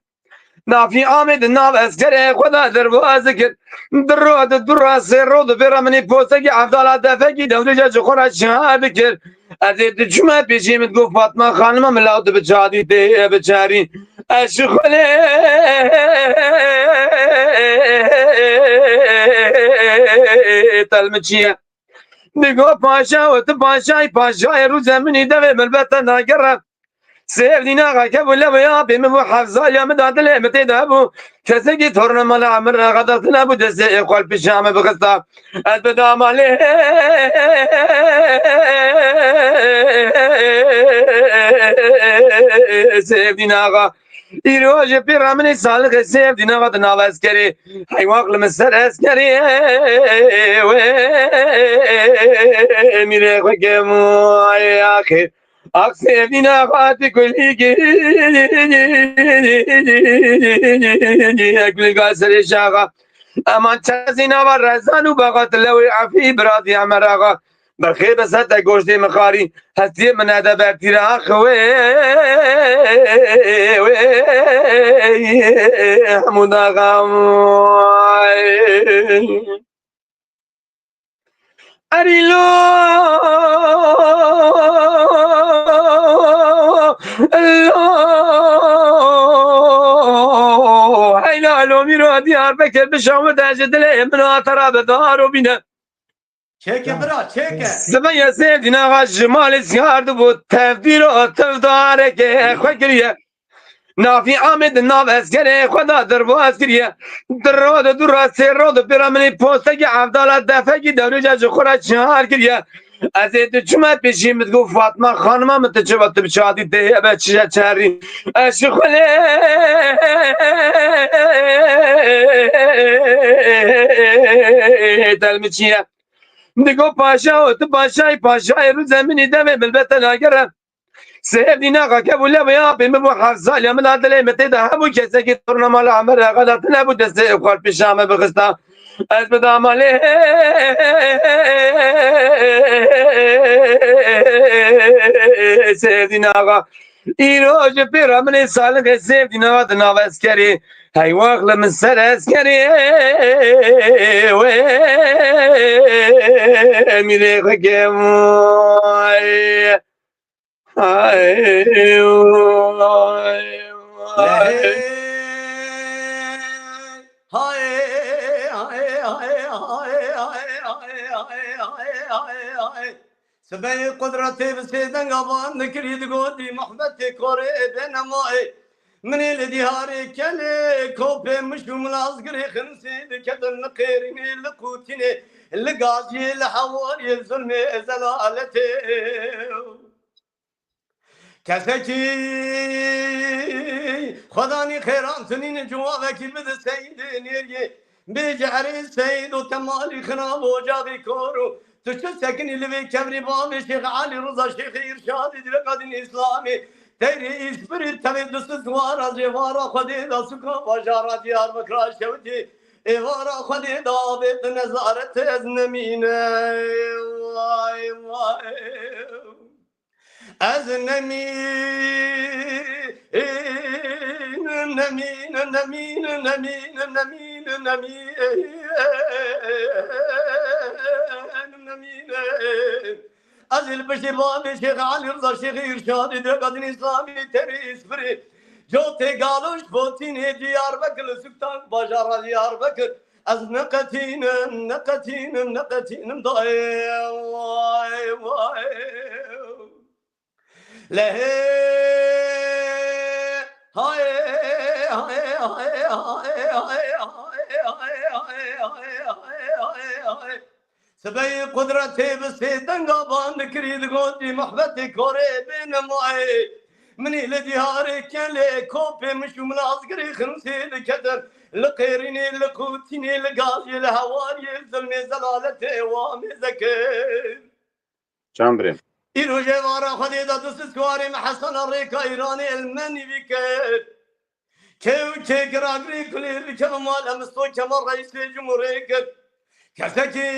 نافي آمد ناف اسكري خدا دربو ازكر درود درا سرود برمني بوسكي عبدالله دفكي دولجا جخورا شابكر ازيد جمعة بيجيم تقول فاطمة خانمة ملاود بجادي دي بجاري اشخلي تلمچية نگو پاشا و تو پاشای رو زمینی دوی ملبتا ناگرم سيفدينا غاكب ولا ويا بمو حفظا يا مداد لمتي دابو كسكي تورنا مال عمر غدتنا بو دسي قلب بالشام بغستا البدا مالي سيفدينا غا يروج بيرامني سالك سيفدينا غا ناو عسكري حيواق لمسر عسكري ميري غكمو يا اخي Aksevdina fatih kuligi ekli gasri şaga aman çazina var razanu bagat lewi afi bradi amaraga برخي بس حتى گوشت مخاري هستي من هذا برتيرا خوي حمود آقا أريلو هيلالو ميرو ديار بكر بشاوة داجد لي من أطرا بدارو بينا چکه برا چکه زبان سيدنا غاش مال سيارد بو تفديرو تفداره که خوكريه نافي آمد ناف اسكري خدا دربو اسكريه درود درا سيرود برامني پوستگي عبدالله دفگي دورجا جخورا چهار كريه ازيد جمعت بشي متقو فاطمة خانمة متجبت بشادي ديه بچشا چهرين اشخلي دلمچيه نگو پاشا و تو پاشای رو زمینی دوی ملبت ناگرم سيدي ناقة كابولا بيا بمبو حفصال يا من هذا اللي متى همو كسكي تورنا مال عمر غلط نبو دسي وقال في الشام بغستا أثبت مالي سيدي ناقة إيروج بيرا من سالك سيدي ناقة ناقة اسكري هاي واغلى من سر اسكري وين خكيموي سبي قدرتي بسيدن قبان ذكري تقولي محبتي كوري بين ماي من الدياري كلي كوبي مش ملازقري خنسي لكدن نقيرني لقوتني لقاجي الحواري الظلم زلالتي كسكي خداني خيران سنين جوابك بد سيد نيري بجعري السيد وتمالي خراب وجابي كورو تشتكني اللي كبري بامي شيخ علي رضا شيخ إرشاد درقادين إسلامي تيري إسبري تبي دست وارا جوارا خدي دا سكا بجارا ديار بكرا شوتي إيوارا خدي دا بيت نزارة أزنمينة واي واي أزنمين نمين نمين نمين نمين نمين نمين أزل بشباب شيخ علي رضا شيخ إرشاد درقادين إسلامي تري إسبري جوتي قالوش بوتيني ديار بكر سكتان بجارة ديار بكر از نقتينم ضاي واي واي لهي هاي هاي هاي هاي هاي سبي قدرتي بسيدن قابان كريد قولي محبتي كوري بين معي مني لدياري كالي كوبي مش ملازقري خمسي لكدر لقيريني لقوتيني لقاجي الهواري الظلمي زلالتي وامي ذكر شامبرين إلو جوارا خديدة دست سكواري محسن الريكا إيراني المني بكر كيو كيك راقري كلي ركب مالا مستوى كمال رئيس الجمهورية كسكي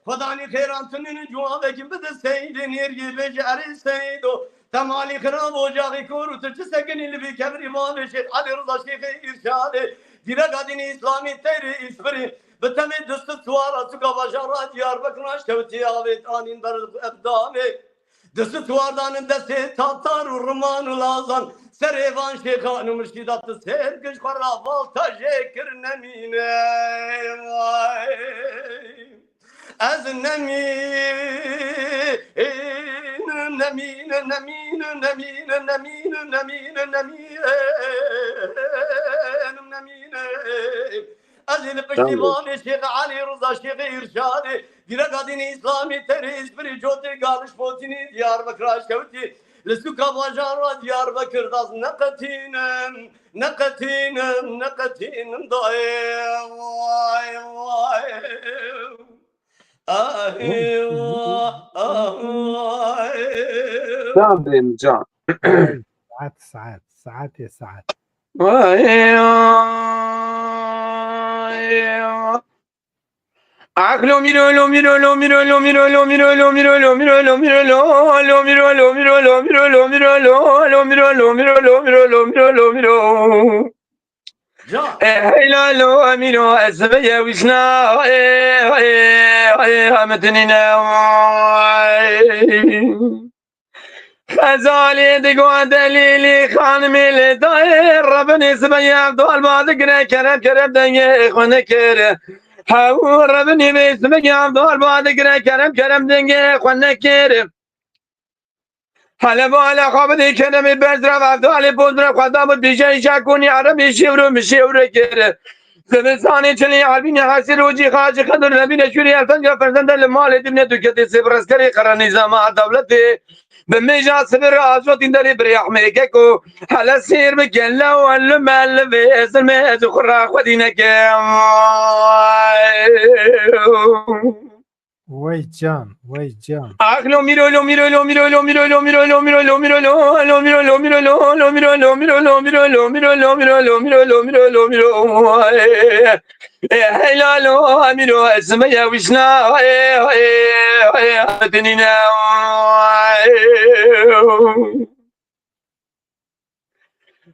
خداني خيران سنين جوابك بدا السيد نيرجي بجعري السيدو تمالي خراب وجاغي كورو تجسكني اللي بكبري مالي شيخ علي رضا شيخ إرشادي ديرا قادين إسلامي تيري إسفري بتمي دست سوارا سكا بشارات ديار بكراش توتي آبت آنين بر اقدامي دست سواردان دستی تاتار و رمان و لازان سریوان شیخان و مرشیدات سرگش خراب والتا جکر نمینه از نمینه أزل بشتيباني شيخ علي رضا شيخ إرشادي درقادين إسلامي تريز بري جوتي قالش بوتيني ديار بكراش كوتي لسوكا بجارة ديار بكر داز نقتينم ضاي واي واي شامبرين جان ساعات يا ساعات Lo miro, lo miro, lo miro, lo miro, lo miro, lo miro, lo miro, lo miro, lo miro, lo miro, lo miro, lo miro, lo miro, lo miro, lo miro, lo miro, lo miro. هلا لو أمينو أسبيا وشنا همتنينا خزالي دقوا دليلي خانم الداير ربني سبيا عبد البعض قرا كرب دنيا خونه كره هاو ربني بسبيا عبد البعض قرا كرب دنيا خونه كره هلا بالا خابدي كلمة بزرع عبد الله بودرة خدام بيجي شاكوني عربي مشيور كره زمستاني چلی عربی حاصل وجی خاج قدر نبی نشوری الفنجا فرزند المال ابن دکتی صبر عسکری قرار نظام دولت بمجا صبر آزوت اندری بريح ميكو على سير بكلا والمال في اسم ذخرا خدينك وای جان وای جان Lo miro, lo miro, lo miro, lo miro, lo miro, lo miro, lo miro, lo miro, lo miro, lo miro, lo miro, lo miro, lo miro, lo miro, lo miro, lo miro, lo miro. Hello, amiro, اسمي وشنا تنينا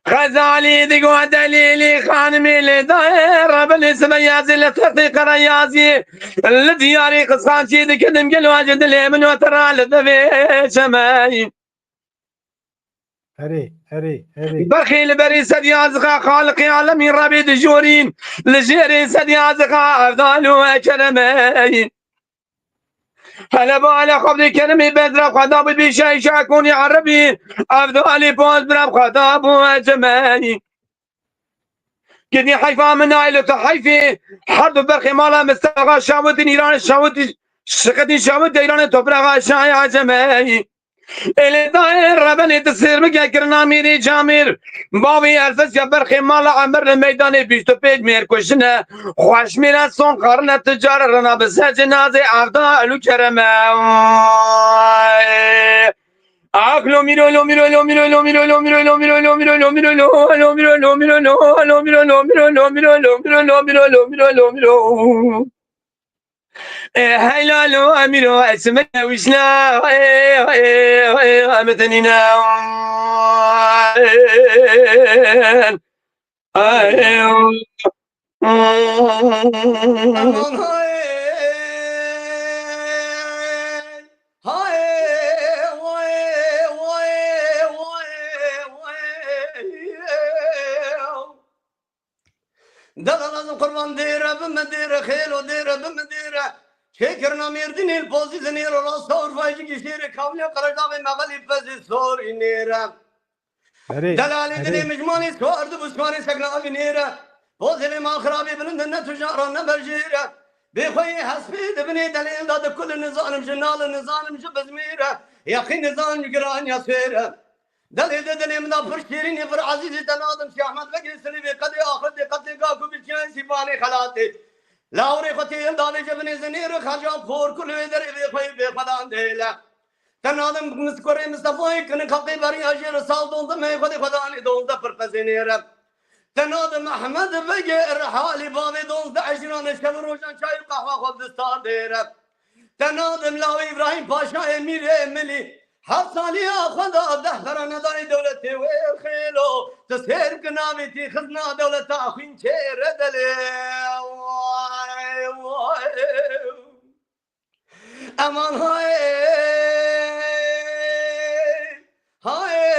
غزالي دقوا دليلي خانمي لداير بالاسم يازي لتحقيق رياضي الدياري قصان شيد كدم قل واجد اليمن وترى لذبي شماي اری اری اری بخيل بري سديازقا خالقي عالمي ربي دجورين لجيري سديازقا افضل وكرمي هلا بالا خبري كلمي بدر خطاب بشي شاكوني عربي افضل بوز برب خطاب وجمالي كدي حيفا من عائلة حيفي حرب برخي مالا مستغى شاوت إيران شاوت شقدي شاوت إيران تبرغى شايع جماعي اللي داير ربني تصير مكا كرنا ميري جامير باوي ألفس يا برخي مالا عمر الميداني بيشتو بيج مير كشنا خوش ميرا صون قرن التجار رنا بساج نازي عفدا ألو كرما lo miro, lo miro, lo miro, lo miro, lo miro, lo miro, lo miro, lo miro, lo miro, lo miro, lo miro, lo miro, lo miro, lo miro, lo miro, lo miro, lo miro. هلا لو أميرو اسمنا وشنا مثلنا Aman hay hay vay vay vay vay Dalalazım kurban dira bimdira khelo dira bimdira şekerna mirdin el pozisyonu ora sor faycı kişileri kavle karada ve magali pezi sor inera اری Dalali dili اری mecmani skordu bu skani sakla avinera Pozeli ma khrabi bilin ne tujara ne berjira بخوي حسبي دبني دليل داد كل نظام جنال نظام جبزميرة يقين نظام جران يا سيرة دليل دليل من فرشيرين فر عزيز تنادم شي احمد بقي سلبي قد اخر قد قاكو بالجان سيباني خلاتي لاوري ختي دالي جبني زنير خرجان فور كل ودر بخوي بخدان ديلا تنادم نسكوري مصطفى كن خقي بري اجر سالدون ما خدي خداني دون ده فرفزينيرة تنادم احمد بقر حالي بابي دون عشرين شهر روشان شاي قهوه خذ ستار ديره تنادم لاوي ابراهيم باشا امير املي حصالي خدا دهر نداري دولتي والخيلو تسير قنامتي خزنا دولة اخوين شير دلي امان هاي هاي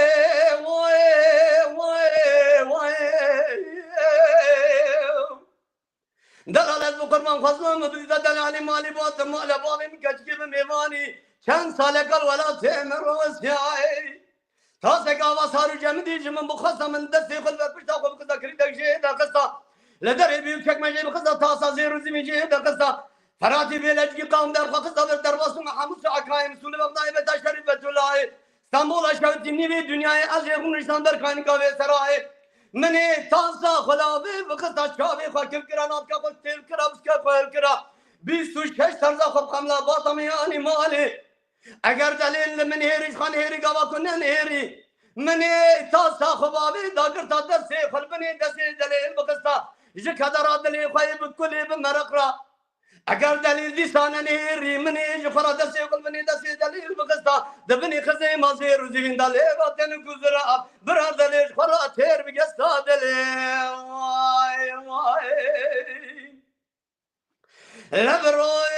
دلالت بقرمان فضلان مدوزة دلالي مالي بوت مالا بابي مكشكب ميواني چند ساله قل ولا تيمر وسياي تاسك آواز هارو جمدي جمن بخصة من دستي خل بكشتا خل بكشتا كريدك جيدا قصة لدري بيو چكمة جيب قصة تاسا زيرو زمي جيدا قصة فراتي بيلجي قام در قصة بالدرباس محمد سعكايم سولي بغنائي بتا شريف بتولاي استنبول اشكاوتي نيوي دنياي ازيغون نشتان در كاين قاوي سراي مني تاسا خلابي بقصة شابي خاكل كرا نابكا قل تيل كرا بسكا قل كرا بيستو شش ترزا خب خملا باطمي آني مالي اگر دلیل من هيري خان هيري قوا كنن هيري مني تاسا خبابي داقر تا درسي خلبني دسي دليل بقصة جك هدرا دليل خايب كلي بمرقرا اگر دلیل دي سانا هيري مني جفرا دسي خلبني دسي دليل بقصة دبني خزي مازير وزين دليل باتن كوزرا برا دليل خرا تير بقصة دليل واي واي لبروي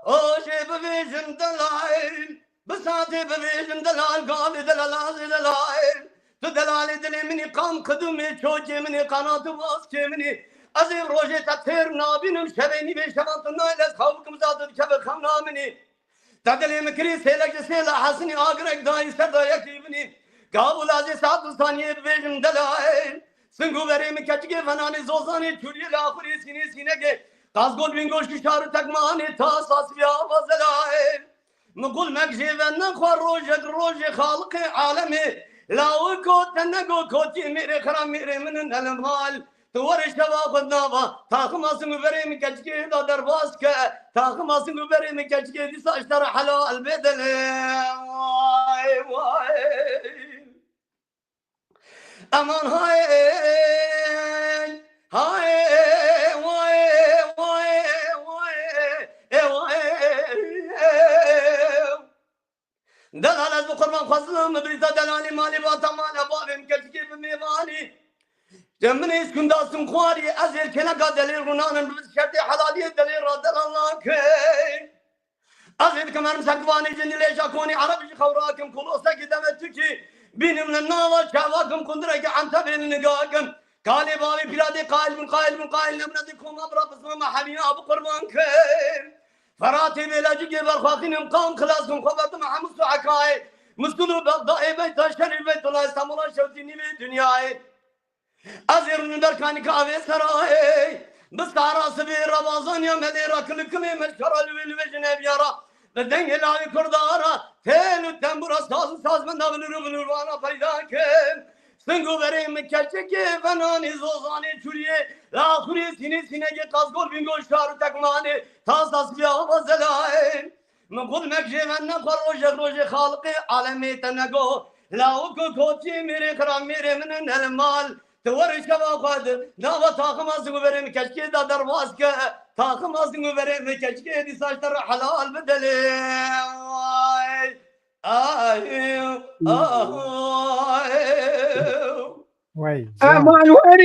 اوشي بفيجن دلايل بساتي بفيجن دلال قالي دلالازي دلايل تدلالي دلي مني قام قدومي چوجي مني قنات واسكي مني ازي روجي تطير نابينم شبيني بشبانت نايلس خوفكم زادت كبه خمنا مني تدلي مكري سيلك سيلا حسني آقرك داي سردا يكتبني قابل ازي ساتو ثانية بفيجن دلايل سنگو بري مكتشكي فناني زوزاني چوري لاخوري سيني سينكي قازگل بینگوش کشار تکمانی تا ساسیا وزلاین مقول مکجی و نخوار روژ خالق عالمی لاو کو تنگو کوتی میره خرام میره من المال دوار شبا خود نوا تاخماسın übereyim keçki da derbas ke تاخماسın übereyim keçki di saçları halal bedeli vay vay aman hay hay vay vay vay دلالت بقربان خواستم بریزا دلالی مالی با تمام بابم keçki بمیوانی جمعنا اسكن داسم خواري ازير كنا قادلير رونان بشرطي حلالية دليل رادل الله كين ازير كمان مسكواني جني ليش اكوني عربي خوراكم كلوسا قدمتكي بينم للناظر شعواكم كندرك عن تبين نقاكم قالي بابي بلادي قائل من نبردكم ابرا بسم محلينا ابو قربان كين فراتي بلا جيجي برخاخينم قام خلاصكم خبرتم حمص وحكاي مسكنوا بغضائي بيت شريف بيت الله استعمل شوتيني بدنياي ازيرن دركاني كافي سراي بس تارا سبي رمضان يا مديرة كل كمي مشكرة الوجنة بيارا بدنج لاوي كردارا تيلو تنبورا ساز من نبنر وانا فايداكم سنگو بريم كچكي فناني زوزاني چوريه لا خوري سيني قازگول بينگو شارو تكماني تاساس بيا وزلاين من قول مكجي من نقر روجه خالقي عالمي تنگو لاوكو كوتي ميري خرام ميري من المال دوار شبا خود نوا تاخماسın übereyim keçki da derbas ke تاخماسın übereyim keçki di saçları halal bedeli ay ay ay Vay Aman can. var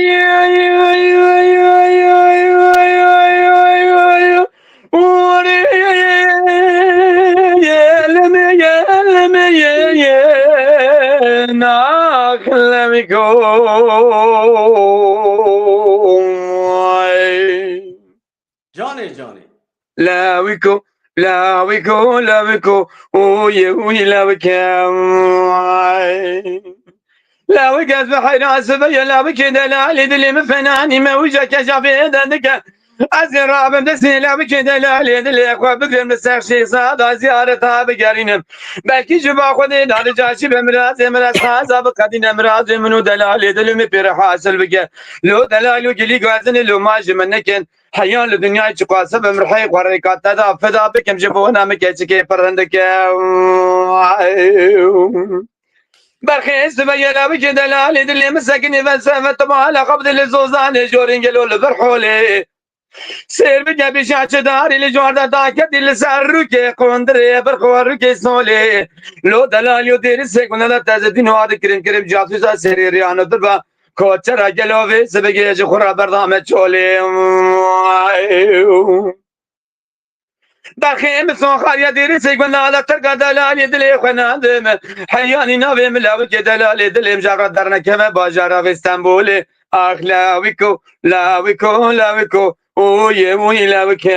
Cani Laviko, laviko, laviko, oye, oye, lavika. لا وقف بحيرة سبيا لا بكذا لا لدلم فناني ما وجه كشف يدك أزر رابم دسني لا بكذا لا لدلي أخوة بقرم السخشي صادا زيارتها بقرينم بلكي جبا خذي دار جاشي بمراز خازا بقدين امراز منو دلال دلم بير حاصل بقى لو دلال وقلي قازن لو ماجي منكن حيان الدنيا تقاسى بمرحي وريكات تدا فدا بكم جبونا مكيتشكي فرندك برخيز بيلا بجدلال اللي مسكني فلسفة على قبض الزوزان جورين قالوا له فرحولي سير بجا بشاش داري لجوار داكت اللي سارك قندري برخورك سولي لو دلال يدير سيكون لا تزدين واد كريم جاتوزا سريري انا دربا كوتشرا جلوفي سبقي جخورا برنامج شولي داخل سون خاريا ديري سيقولنا على ترقى دلالي دلي خنادم حياني نابي ملاوي دلالي دلي مجرد درنا كما باجارة في اسطنبول اخ لاويكو لاويكو لاويكو اوي اوي لاويكو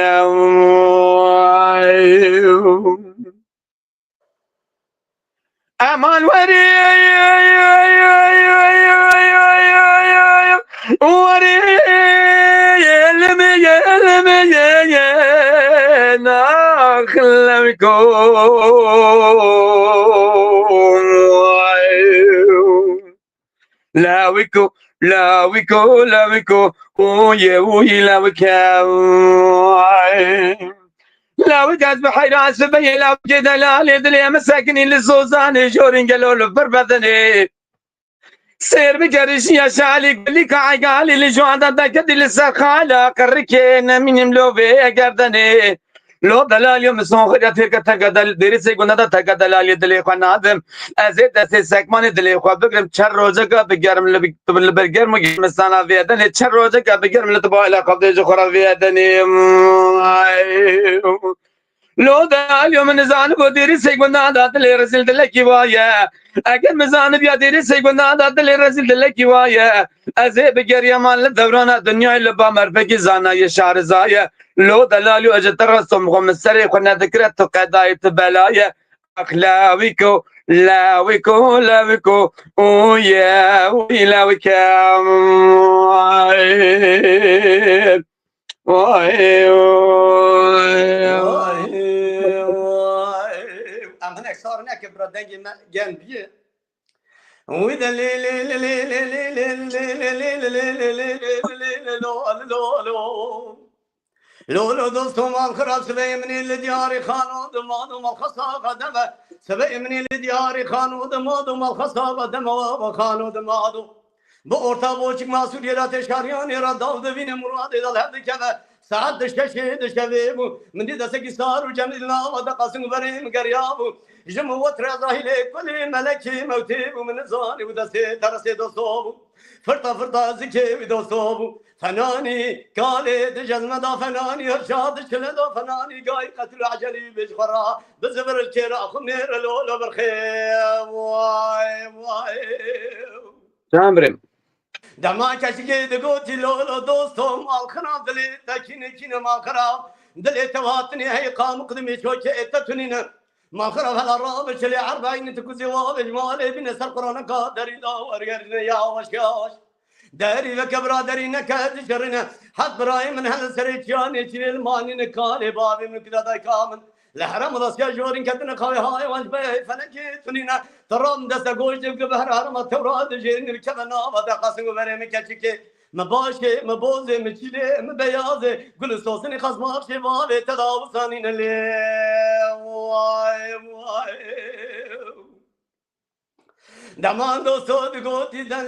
امان وري وري لاويكو لاويكو لاويكو اوي اوي لاويكو لاوي قاعد بحيرة سبي لاوي دلالي دلي مساكني للزوزاني جورين قالوا له بربذني سير بجريش يا شالي قولي كاعي قالي لجوعدة دكدي للسرخالة قركينا من ملوبي قردني لو دلال يوم سونخ جاتي كتاقدل ديري سيقونا دا تاقدلال يدلي خوانادم ازيد دسي ساكماني دلي خواه بقرم چر روزكا بقرم لبرقرم مستانا فيدني چر روزكا بقرم لتبا الى قبضي جخورا فيدني لو دلال يوم نزانب وديري سيقونا دا دلي رسل دلكي وايا اگر مزانب يا ديري سيقونا دا دلي رسل دلكي وايا ازي بقر يمان لدورانا دنيا لبا مرفقي زانا يشار زايا لو دلالي اجتر رسم خمسري خنا ذكرت قضايا بلايا اخلاويكو لاويكو لاويكو ويا ويلاويكا ام هناك صار هناك برادنجي جنبيه وإذا لولو دوستو مال خراب سبي مني لدياري خانو دماد ومال خصا قدمه سبي مني لدياري خانو دماد ومال خصا قدمه وخانو دمادو بورتا بوچك ما سوريات شاريان را داود بين مراد دل هد كذا ساعد دشبيبو من دي دسك صار وجميل الله ودقسم بريم قريابو جم وتر ظاهر كل ملك موتي ومن زاني ودسي درسي دوصوبو فرطة زكي ودوصوبو فناني قالي دجزم دا فناني ارشاد شل دا فناني قاي قتل عجلي بجخرا بزبر الكيرا خمير لولا برخيم واي جامرم دما كشكي دقوتي لولا دوستهم الخراب دلي تكيني ما خراب دلي تواتني هي قام قدمي شوكي اتتنين ما خراب هلا الرابش اللي 40 تكوزي وابج مالي بنسر قرآن قادري داور يرنا يا وشكاش داري لك برادري نكاد شرنا حد براي من هالسريتياني شيل الماني نكالي بابي من كذا داي كامن الحرام ضاس يا جورين كدنا خاوي هاي وانش بيه فلكي تنينا ترام دستا قوش دبك بهر هرم التوراد جيرين الكبنا بدا قاسم وبري مكاتشكي مباشي مبوزي مچيلي مبيازي قل صوصني خصمار شبابي تداوسانين اللي واي دمان دوستو دقوتي دن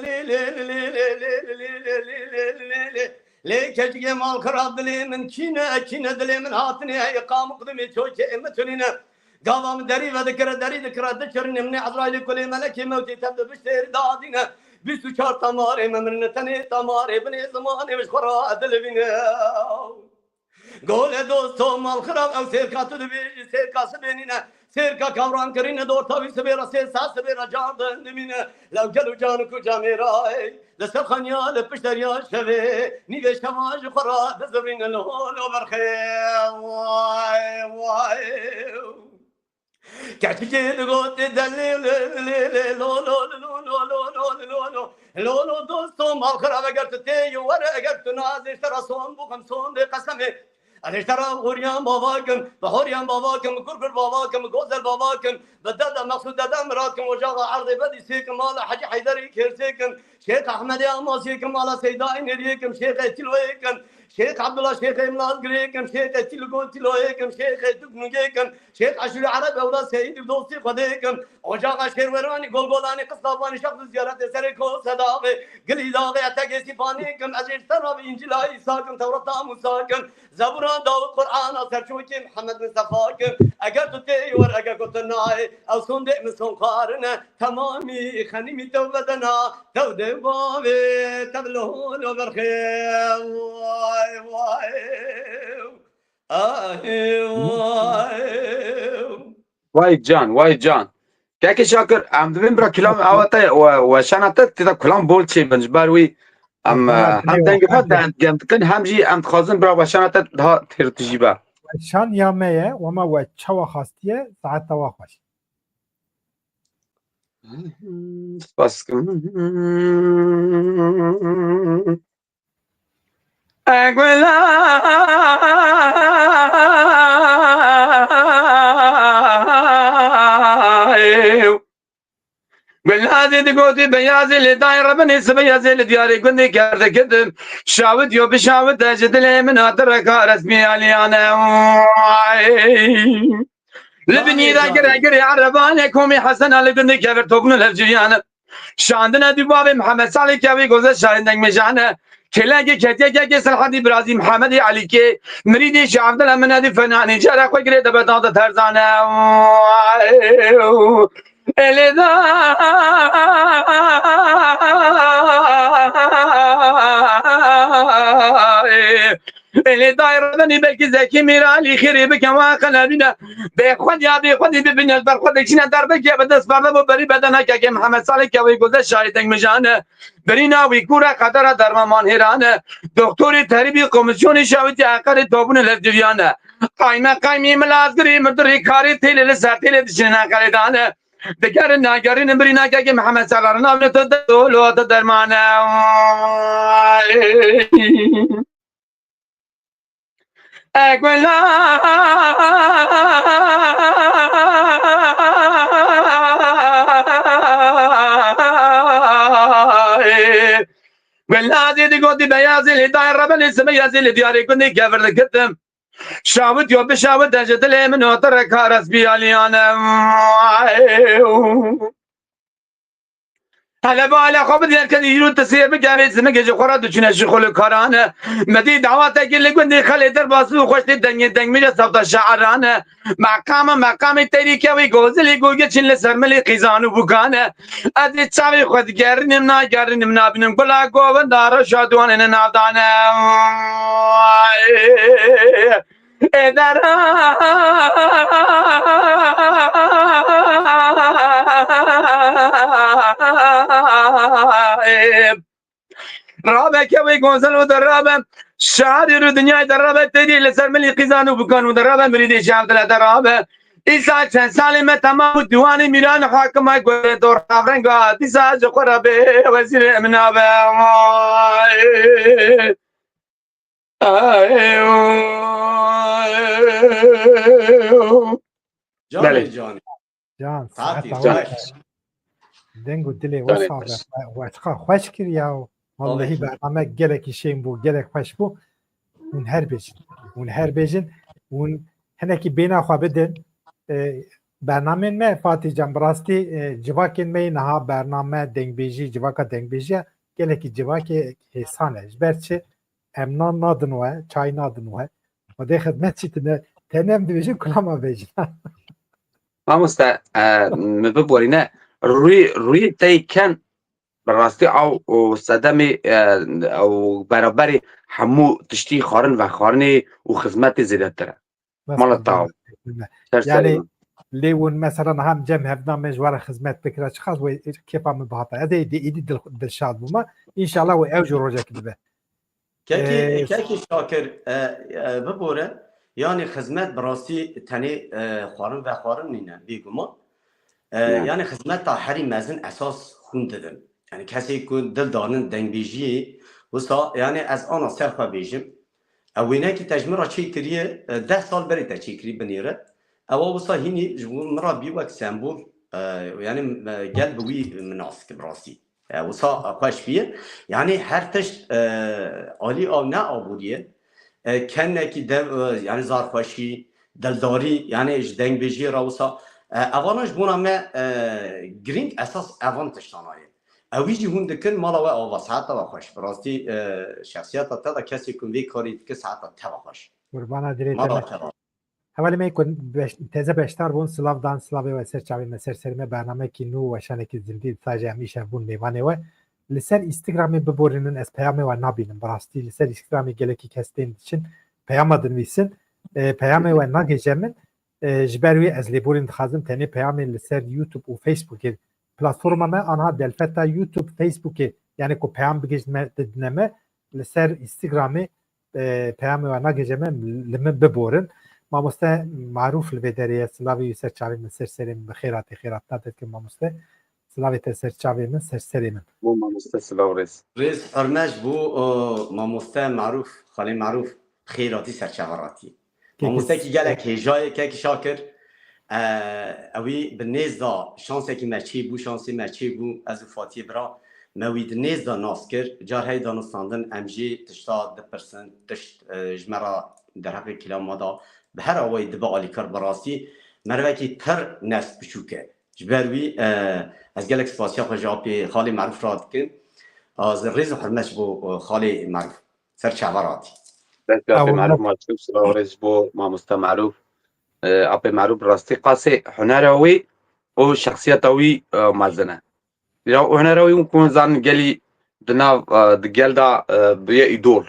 لي كشكي مال خراب دلي من كينا دلي من هاتني هي قام قدمي شوكي امتنينا قام دري وذكر ذكرني من عذرايل كل ملكي موتي تبدو بشتير دادينا بيسو شار تماري من تني تماري بني زماني مش خرا دلبينا قول دوستو مال خراب او سيركا تدبي سيركا سبينينا سيركا كوران كرينا دور تاوي سبيرا سيسا سبيرا جاردن دمينا لو جلو جانكو جاميراي لسر خانيال بشتريا شوي نيجي شماج خرا دزبرين الهول وبرخي واي كاتيكي لغوتي دليل لولو دوستو مال خراب قلت تيو ورا قلت نازي ترى بوكم صون دي قسمي الاشترى غوريان باباكم بحوريان باباكم كركر باباكم غوزل باباكم بدد مقصود دم راكم وجاغ عرضي بدي سيكم مال حجي حيدري كيرسيكم شيخ احمد اماسيكم على سيداين ليكم شيخ تلويكم شيخ عبد الله شيخ املاز قريكم شيخ تلقون تلويكم شيخ دقنقيكم شيخ عشري عرب اولاد سيدي بدوستي خديكم وجاغ شير وراني قلقلاني قصاباني شخص زيارة سريكو صداقي قلي داغي اتاقي بانيكم اجيش ترى بانجيل عيساكم توراة موساكم زبوران داود قرآن سرچوكي محمد مصطفاكم اگر تو تيور اگر كنت ناي او صندق من صنقارنا تمامي خنيمي توبتنا تودي بابي تبلون وبرخيم واي جان كاكي شاكر ام دبين برا كلام اوتا وشانتا تدا كلام بولتشي بنجباروي ام هم دنگ فات دنگ كن همجي ام تخازن برا وشانتا ده ترتجيبا شان ياميه وما وچوا خاستيه ساعت تواخش بس اقول بالهادي دقوتي بيازي اللي داير بني سبيازي اللي دياري كندي كارد كدم شاود يو بشاود اجد لي من هدرك رسمي علي انا لبني ذا قري عرباني كومي حسن اللي كندي كافر توقن الهجيانا شاندنا دي بابي محمد صالح كاوي غوزه شاهدنك مجانا كلاجي كتيجي سلحدي برازي محمد علي كي مريدي شعبد من هذه فناني جرى خوي قريت بدات ترزانا الدا اللي داير بني بلكي زكي ميرالي خيري بك ما قلبنا بخد يا بخد ببن البرخد كنا دربك يا بدس برضه بري بدنا كي محمد صالح كي ويقول شاهدك مجانا برينا ويكورا قدر درمان هيران دكتور تربي كوميسيون شاوتي عقد توبن الديانا قايمه ملازري مدري كاري تيل لساتيل دشنا قالدان دكار ناگرين برينا كي محمد صالح نام تدلو درمان اقول لا ولادي دي قدي بيازي اللي داير ربن اسمي يازي اللي دياري كني كفر لكتم شاوت يو بشاوت دجت لي من وترك هارس بيالي انا هلا بالا خب ديال كان يرون تسير بجاري زمك جو خرا دچنا شغل كارانه مدي دعوات قال كني خلي درباس خوش دنگ ميجا صوت شعرانه مقام تريكه وي غوزلي گوگه چن لسرملي قيزانو بوگانه ادي چاوي خود گرنم نا گرنم نا بنم بلا گوون دار شادوان نادانه ادرا رابع كوي غوزل ودرابه شاعر الدنيا درابه تدي لسر ملي قيزان وبكان ودرابه مريدي شعب درابه إيسا چند سالمه تمام دیوانی میران حاکم های دور خبرنگا دیسا جو خرابه وزیر امنابه جاني جاني جان تعطي ساعت جاني دنگو دلی جاني وصابه واتقا خوش کریا والله برنامه گلکی شیم بو گلک خوش بو اون هر بیجن اون هنکی بینا خواه بدن برنامه ما فاتح جان براستی جواکن می نها برنامه دنگ بیجی جواکا دنگ بیجی گلکی جواک حسانه جبرچه امنان نادنوه چای نادنوه و ده خدمت چی تنم بیجن کلاما بیجن مامۆستا ببوورینە ڕووی تەیکەن بەڕاستی ئەو سەدەمی ئەو بەرەبەری هەموو تشتی خواردن و خواردنی و خزمەتی زیاترە ماڵە تاو يعني ليون مثلا هم جمع برنامج ورا خدمت بكره خاص كيف عم بهطا هذا يدي دلشاد بما ان شاء الله واوجه روجك دبه كاكي شاكر ببوره يعني خدمت براسي تاني خوارن و خوارن نينا بيگوما يعني خدمت تا هری مزن اساس خون دادن يعني کسی يكون دل دانن دنگ بيجي وسا يعني از انا سرخوا بيجم اوينا كي تجمرة چي كريه 10 سال بري تا چي كري بنيره او وسا هيني جبون مرا بيوك سمبول يعني قلب وي مناسك براسي وسا خوش بيه يعني هر تشت عالي او نا ابوديه كانكي يعني زارخوشي دلداري يعني ايش دنگ بيجي راوسا اوانش بونا ما جرينج اساس اوان تشتانايه اويجي هون دكن مالا و اواساتا و خوش براستی شخصیت تا کسی کن وی کاری که ساعت تا خوش قربانا دريت مالا تا حوالی ما يكون تازه بشتر بون سلاف دان سلافي و سر چاوي مسر سرمه برنامه کی نو و شانه زندگی تاجه همیشه بون میوانه و لسر اینستاگرامی ببورینن از پیامه و نبینن براستی لسر اینستاگرامی گلکی کستین için پیام دنویسن پیامه و نگیجمن جبروی از لیبورین دخازم تنی پیامه لسر یوتیوب و فیسبوک پلتفرما ما آنها دلفتا یوتیوب فیسبوک یعنی کو پیام بگیجمه دنمه لسر اینستاگرامی پیامه و نگیجمن لمن ببورن مامۆستا معروف لە بێدەریە سلاوی سەر چاوی من سەرسەری من بەخێراتی خێرات دەکەم مامۆستا سلاوی سەر چاوی من سەرسەری من بۆ مامۆستا سلااو ڕێز رئيس ارمج بو ماموستا معروف خالي معروف خيراتي سرچاوراتي ماموستا كي قالك هجاي كاكي شاكر اوي بالنيز دا شانسي كي ماچي بو شانسي ماچي بو از فاتي برا موي دنيز دا ناسكر جار هاي دانستاندن امجي تشتا 10% تشت جمرا در حق كلام دا به هر اوی دبا علی کار براسی مروکی پر نفس بچوکه جبروی از گلک سپاسیا خجابی خالی معروف راد کن از ریز حرمش بو خالی معروف سر چاوراتی ئاپێ معروف ماچوو سلااو ڕێز بۆ مامۆستا معروف ئاپێ معروف ڕاستی قاسێ هونەرەوەی ئەو شخصیەتەوەی مەزنە هونەرەوەی و کۆنزان گەلی دناو دگەلدا بێ ئیدۆڵ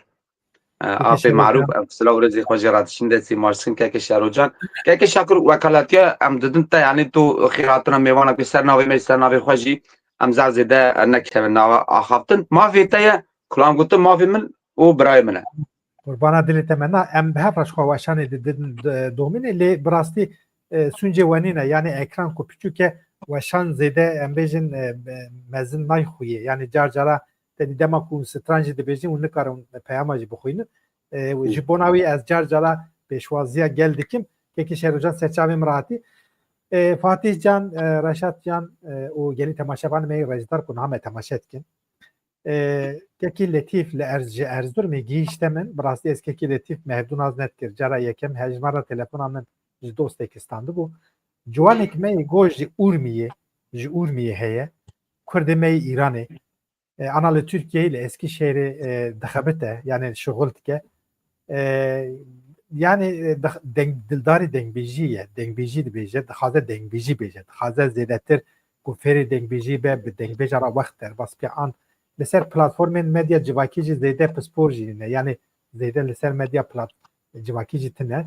ئاپێ معروف سلااو ڕێزی خۆشی ڕاتشین دەستی مارسن کاکە شارۆجان کاکە شاکر وەکالاتیە ئەم ددن تا یعنی تۆ خێراتنە میێوانە پێ سەر ناوی مەی سەر ناوی خۆشی ئەم زار زێدە نەکەوێن ناوە ئاخافتن مافێ تەیە کڵام گوتم مافی من و برای منە قوربانا دلی تەمەنا ئەم بەهەفڕەش خۆواشانی دۆمینێ لێ براستی سونجێ وەنینە یعنی ئەکران کو پیچوکە وەشان زێدە ئەم بێژن مەزن نایخویە یعنی جارجارە دەما کو سترانجی دەبێژین و نکارن پەیاماجی بخوینن ji bo navê ez car cara pêşwaziya gel dikim kekî şerocan serçavê min rahatî Fatih Can Reşat Can û gelî temaşevan me rejdar ku name temaşe dikin Keki Latif le Erzurum mi giyişte min birastî ez keki Latif mehbdûn az net kir cara yekem hejmara telefona min ji dostekistandı bu ciwanek me got ji Urmiyê heye Kurdê me İranê ana li Türkiye li Eskişehirê dixebite yani şuxul dike yani dildarê dengbêjî ye dengbêjî dibêje dixwaze dengbêjî bêje dixwaze zêdetir ku ferê dengbêjî be bi dengbêja ra wext derbas an li ser platformên medya civakî jî zêde pispor jî ne yani zêde li ser medya civakî jî tune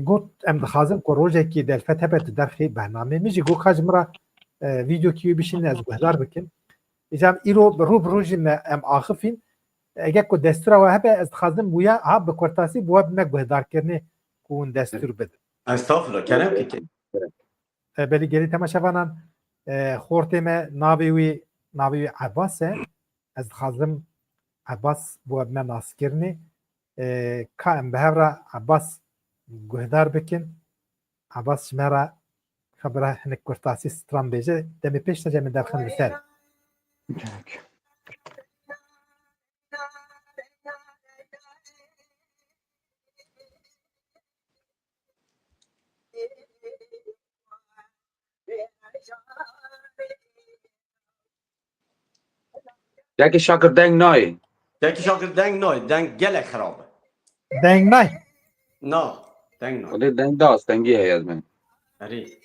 got em dixwazin ku rojekî delfet hebe tu derxê bernamê min jî got xaj min ra vîdyokî wî bişîne ez guhdar bikim îjam îro rû bi rojî me em axifîn eger ku destûra we hebe ez dixwazim wîya ha bi kurtasî bi we bime guhdarkirinê ku hûn destûr bidin Estağfurullah. Kerem ki. belî gelî temaşevanan xortê me navê wî Abbas e ez dixwazim Abbas bi we bime naskirinê ka em bi hev re Abbas guhdar bikin Abbas ji me re xebira hinek kurtasî stran bêje demê pêş te min derxin li ser Yekê şakir deng nayê. Peki şakir deng noy. Deng gelek xerab. deng nay Na. Deng noy. Xwedê deng das dengî heye ez min. Erî.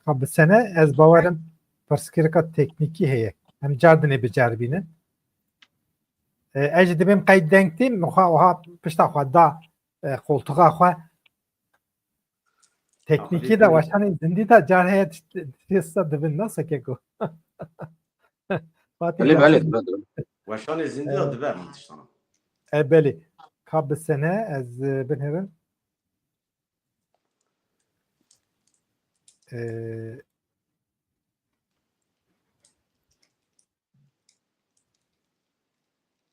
Ha bi sene ez bawerim pirsgirêka teknîkî heye em cardinê biceribînin ez jî dibêm qey deng tî min xwe wiha pişta xwe da koltuğa xwe teknîkî de weşanê zindî de car heye têsta dibin nasıl keko Belê belê dibe. Weşanê zindî da dibe min tiştana. belê ka bi sene ez binêrim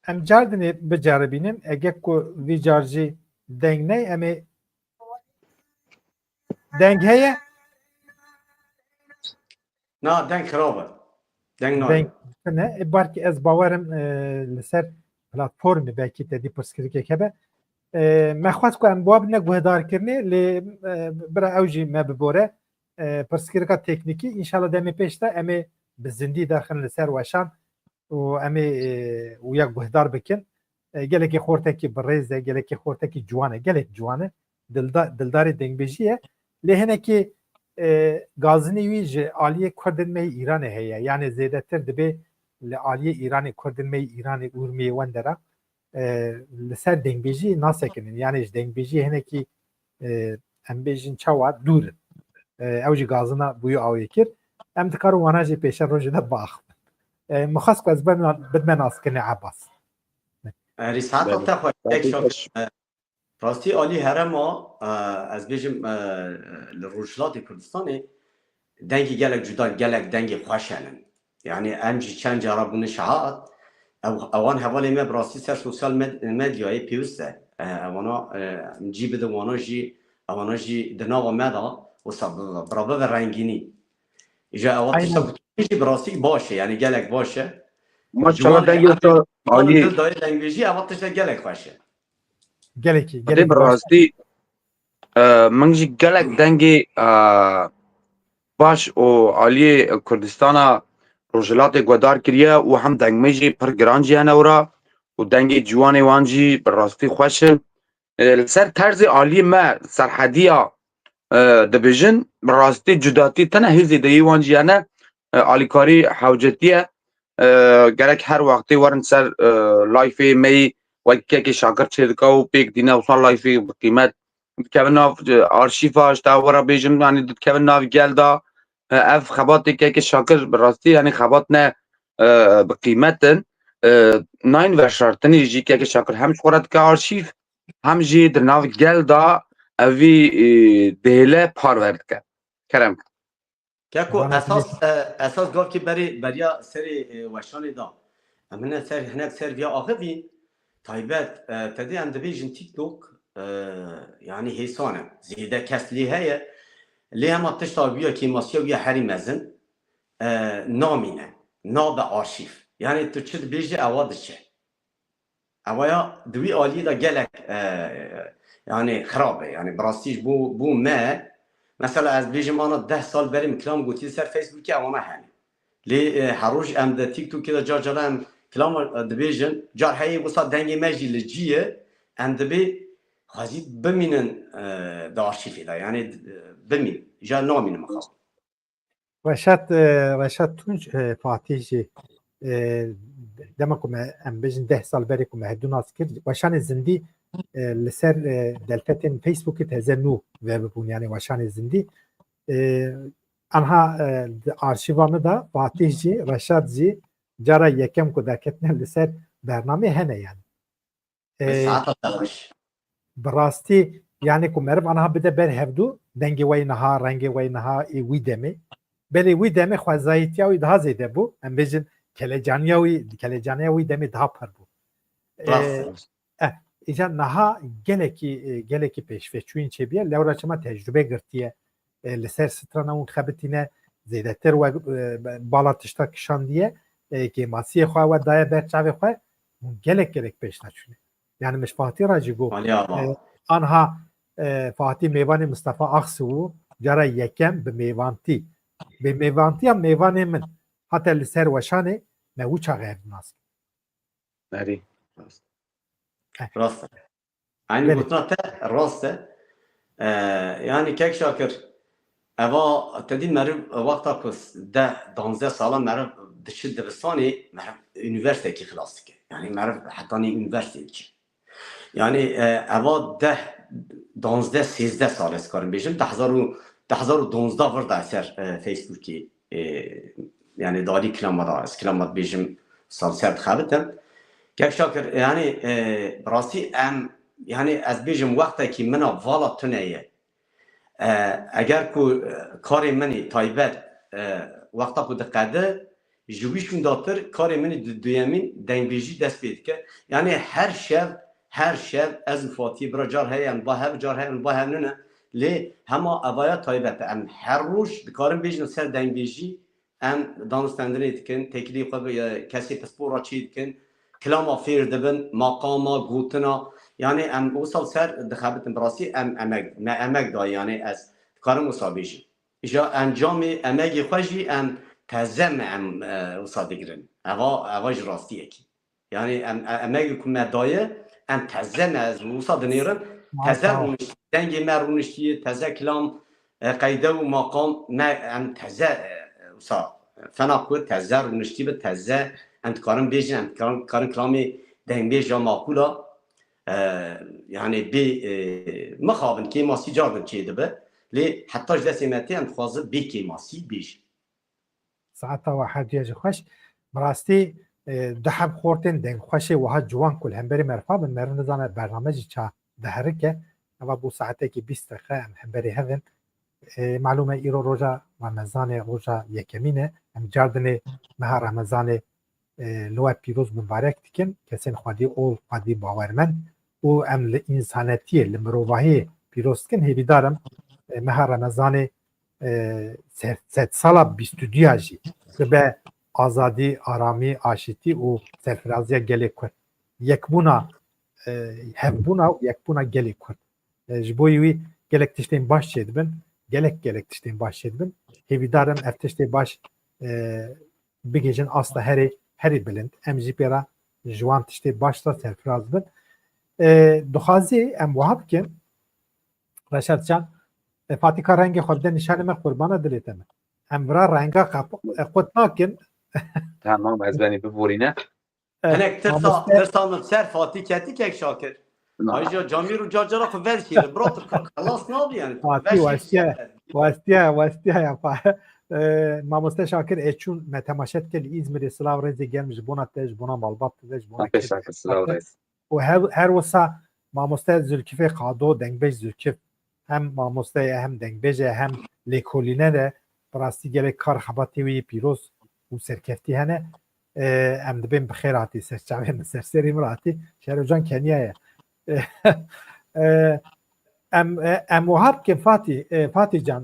em cardinê biceribînin eger ku vî car jî deng ney em ê deng heye Na deng xerab. Deng noy. deng ne barkî ez bawerim li ser platformê belkî te dî pirsgirêkek hebe me xwest ku em bi we bine guhdarkirinê lê bira ew jî me bibore pirsgirêka teknîkî înşallah demê pêş de em ê bi zindî derxin li ser weşan û em ê wîya guhdar bikin gelekî xortekî birêz e gelekî xortekî ciwan e gelek ciwan e dildarê dengbêjî ye lê hinekî gazînê wî ji aliyê Kurdên me Îranê heye yani zêdetir dibe li aliyê Îranê Kurdên me Îranê Urmiyê wende re li ser dengbêjî nasekinin yani ji dengbêjî hinekî em bêjin çawa dûr in ew jî gazina bûyî awê kir em dikarin wana jî pêşa rojê de baxin min xwest ku ez bidme naskirinê Abbas Erî saeta te xwe tek şakir. Rastî alî herema ez bêjim li Rojhilatê Kurdistanê dengî gelek cuda gelek dengê xweş henin. Yani em jî çend cara bûne şehat ewan hevalê me bi rastî ser sosyal medyayê pêwîst e. Ewana cî bidin ewana jî di nava me da wisa birave ve rengînî. Îja ewa tişta ku jî bi rastî baş e yani gelek baş e. Maşallah dengê te aliyê. Dil dengbêjî ewa tişta gelek xweş e. gelekî Xwedê bi rastî min jî gelek dengê baş û aliyê Kurdistana Rojhilatê guhdar kiriye û hem dengmê jî pir giran jî hene wira û dengê ciwanê wan jî bi rastî xweş in li ser terzê aliyê me serhediya dibêjin bi rastî cudatî tene hêzê deyî wan jî hene alîkarî hewcetî ye gerek her wextê werin ser layfê me wekekê şakir çêdika û pêk dîne wisa layfê bi qîmet dikevin nav arşîva ji te were bêjim yanî dikevin nav gel da ev xebatêkeke şakir bi rastî yanî xebat ne bi qîmetin nayên veşartinê jî keke şakir hem ji xwe re dike arşîv hem jî di nav gel da evî dihêle parver dike kerem Keko esas gavkî beriya serê weşanê da em hine ser hinek ser viya axivî taybet tedê em dibêjin TikTok yani hêsan e zêde kes lê heye lê hema tişta wiya kêmasiya wiya herî mezin namîne nabe arşîv yani tu çi dibêje ewa diçe. Ewaya di wî aliyê de gelek yani xirab e. Yani birastî ji bo me mesela ez bêjim ana 10 sal berê kilam gotiye ser Facebookê ewana hene. Lê her roj em de TikTokê de car cara em kilam dibêjin car heyê wisa dengê me jî li cî ye em dibê xwezî bimînin di arşîvê de yani bimîn ja namînim xwe. رشاد تونج فاتح جی دما کو ام بجن 10 سال بری کو مهدو ناس کرد وشان زندی لسر دلفتن فیسبوک تزنو و ببون yani وشان زندی انها arşivamı da Fatih جی رشاد جی جرا یکم کو دکتن لسر برنامه هنه yani Saata telaş. براستی yani کو مرب انها بده بر هفدو دنگی وی نها رنگی وی نها وی دمی بله وی دمی خوازایتیا وی daha زیاده بو ام بجن کلجانیا وی دمی daha پر بو ایجا نها geleki peşveçuin çebiye levraçama tecrübe girtiye لسر سترانه اون خبتینه زیدتر و بالاتشتا کشان diye گیماسی خواه و دایه برچاوی خواه gelek peş naçune yani مش فاتح راجی گو آنها فاتح میوان مصطفى اخسو جرا یکم به میوانتی هم میوان من حتی لسر وشانه نوچا غیر ناس نری Rast. Aynı gutna te rast e. Yani kek şakir eva tedin meriv vakta kus de 12 sala meriv dişi dibistani meriv üniversiteki klasik. Yani meriv hatani üniversiteki. Yani eva de 12 13 sal eskarim bejim 2012 varda eser Facebook'i yani dali kilamada eskilamat bejim sal sert xabitim. Kek şakir yani rasti em yani ez bêjim wextekî mina vala tuneye eger ku karê minî taybet wexta ku diqede ji wî şûndatir karê minî di duyemîn dengbêjî dest pê dike yani her şev ez û Fatihê bira car heye em car heye em hevnine lê hema evaya taybet em her roj dikarin bêjin ser dengbêjî em danûstendirê dikin têkilî xwe kesê pispora çê dikin kilama fêr dibin maqama gotina yani em wisa ser dixebitin birastî em emek da yani ez dikarim wisa bêjim ja encamê emekê xwe jî em teze me em wisa digirin eva ji rastiyekî yani em emekê ku me daye em teze me ez wisa dinêrin teze rûniştî dengê me rûniştiye teze kilam qeyde û maqam me em teze wisa fena ku teze rûniştî bi teze em dikarin bêjin em dikarin kilamê dengbêja maqûla yani bê mixabin kêmasî cardin çê dibe lê heta ji destê me tê em dixwazin bê kêmasî bêjin. ساعتا واحد جاج خوش براستی دحب خورتن دنگ خوشی وها جوان کل همبری مرفا بن مرن نزانه برنامجی چا دهرکه اما بو ساعته که 20 دقیقه هم همبری هفن معلومه ایرو روژا رمضان روژا یکمینه هم جاردن مها رمضان لوه پیروز مبارک دیکن کسین خودی اول خودی باورمن و ام لانسانتیه لمروواهی پیروز کن هیوی دارم مها رمضان سالا 22 جی به آزادی آرامی آشتی و سرفرازی گلی کرد یکبونا هفبونا و یکبونا گلی کرد جبویوی گلک تشتین باش شد بن گلک تشتین باش شد بن هیوی دارم افتشتی باش بگیجن اصلا هری بلند ام جی پیرا جوان تشتی باش تا سرفراز بن دخازی ام وحب کن رشاد جان فاتح رنگ خود نشانه من قربان دلیتم امرا رنگا خود ناکن tamam ez beni ببورینه Hinek tırsanıp ser Fatih keti kek şakir. Ayrıca Camiru Carcar'a xwe verşîr bratır xelas nabi yani. Fatih واسطه ya مامۆستا شاکر ئەچوون مەتەماشەت کرد ئیزمری سلااو ڕێزی گەرمش بۆ نەتەش بۆ ماڵبات و هەر وەسا مامۆستا زولکیفێ قادۆ دەنگبەش زولکف هەم مامۆستایە هەم دەنگبێژە هەم لێکۆلینەرە بەڕاستی گەلێک کار خەباتیوی پیرۆز و سەرکەفتی هەنە ئەم دەبێن بخێراتی سەرچاوێن سەرسەری مڕاتی شارۆجان کەنیایە ام وهاب که فاتی جان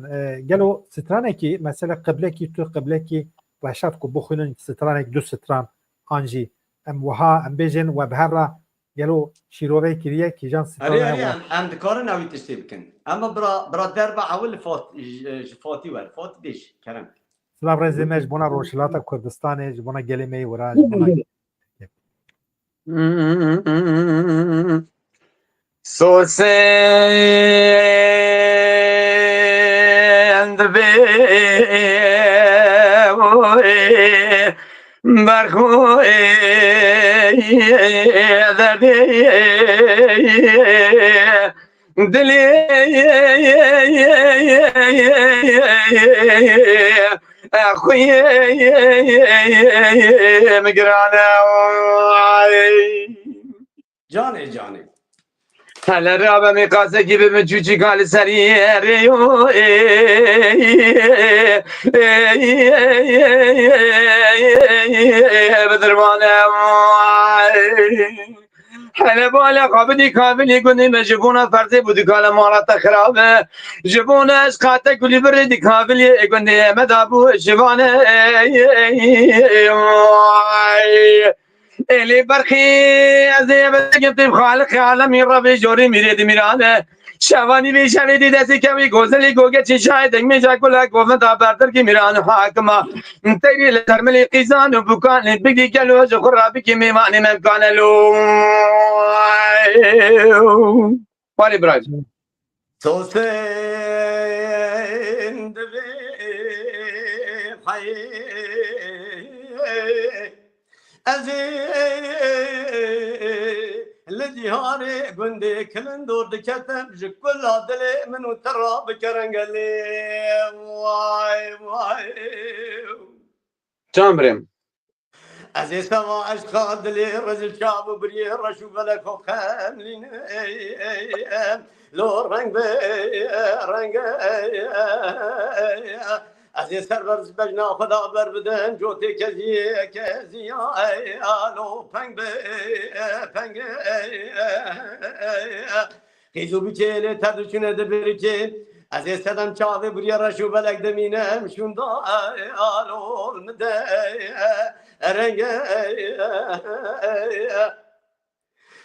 گلو سترانه کی مثلا قبله کی تو قبله کی رشاد کو بخونن سترانه دو ستران آنجی ام وها ام بیجن و به هر را گلو شیروه کریه کی جان اري ستاره و ام دكار ناوي تشتي بكن اما برا دربع اول فاتي ور فات ديش كرم سلام رزی مج بنا روشلاتا کردستان جبنا گلی می ورا جبنا سوسند به برخوی دردی دلی خوی مگرانه جاني هلا رابا مقاسه gibi mi çuçu gali sarıyor بدرمانه هلا بالا قابلی کابلی گونی مجبونه فرضی بودی کالا مالات خرابه جبونه اشقاته کلی بردی کابلی گونی مدابو جوانه الی برخی از بگم خالق عالمی ربی جوری میرید میرانه شوانی بی شویدی دستی کمی گوزلی گوگه چی شاید میجا کلا گوزن تا بردر کی میرانه حاکما تیری لترملی قیزان و بکان بگی گلو جو خرابی کی میمانی ممکان لو ولی برای سوسند به حي الذي هاري قندي كلن دور دكتم جكل هدلي منو ترى بكرنجلي واي can بریم ازي سوا اشقى دلي رجل شاب بري رشو بلك خاملين لو رنگ رنگ ازي سرور بجنا خدا بر بدن جوتي كزي لو پنگ پنگ خیزو بیچه تدرچونه دبرچه از استدم چاوه بریا رشو بلک دمینم شوندا آلول مده رنگ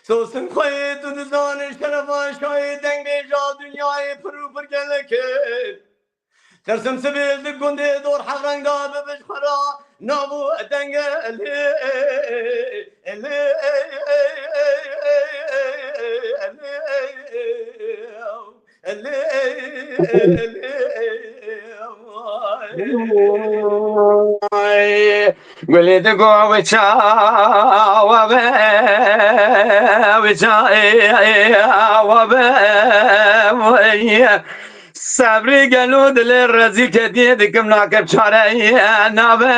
سوسن خوی تو دزانش کنفا شای دنگ بیجا دنیای پرو پر گلکه ترسم سبیل دگونده دور حرنگ دابه بش خرا نابو دنگ قولي تقوى وچا وبا صبری گلو دل رزی که دیدکم ناکب چاره نابه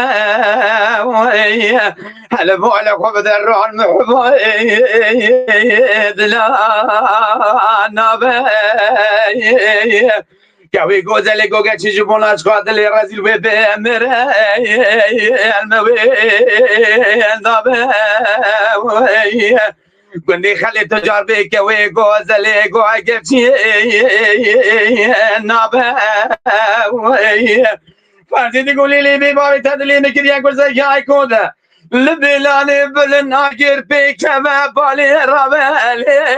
هل بولا خوب در ران محبا دلا نابه كوي غزل غوغا تشي بوناش قادل رازيل بمره الموي نابه قندي خلي تجار بك كوي غزل غوغا تشي نابه فردي تقولي لي بيباري تدلي مكريا غزل جاي كودا لبلاني بالناقر بك ما بالي ربالي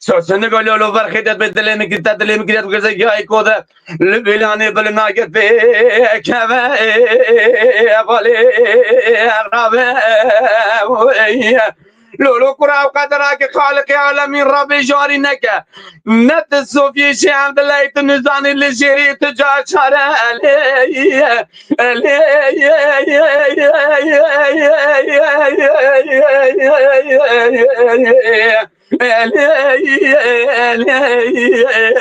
سوسن گلو لو برخیدت بدل میگیرد گرزه گای کوده لبلانه بل ناگت به کمه بالی رابه لولو کرا و قدره که خالق عالمین ربی جاری نکه نت صوفی شهر دلیت نزانی لجری تجا چاره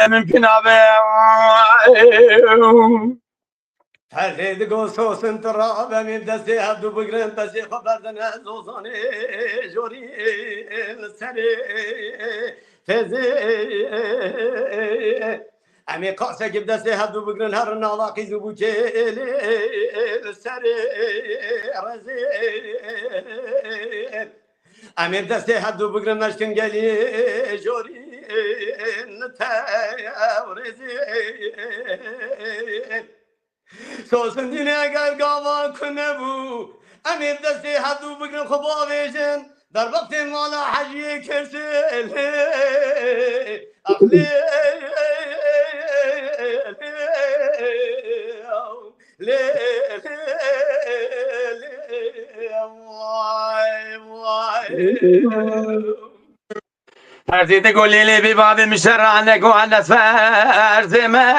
ممكن فرید گوسو سنترا به می دستی هدو بگرن پسی خبردن زوزانه جوری سری تزی امی قاسه که دستی هدو بگرن هر نالاقی زبو که سری رزی امیر دسته حدو بگرم مشکن گلی جوری نتاورزی سوسن دینه اگر گاوا کنه بو امیر دسته حدو بگرم خبا ویژن در وقت مالا حجیه کرسل اخلی فرزيت قولي لي ببابي مشر عنك وعلى فرز ما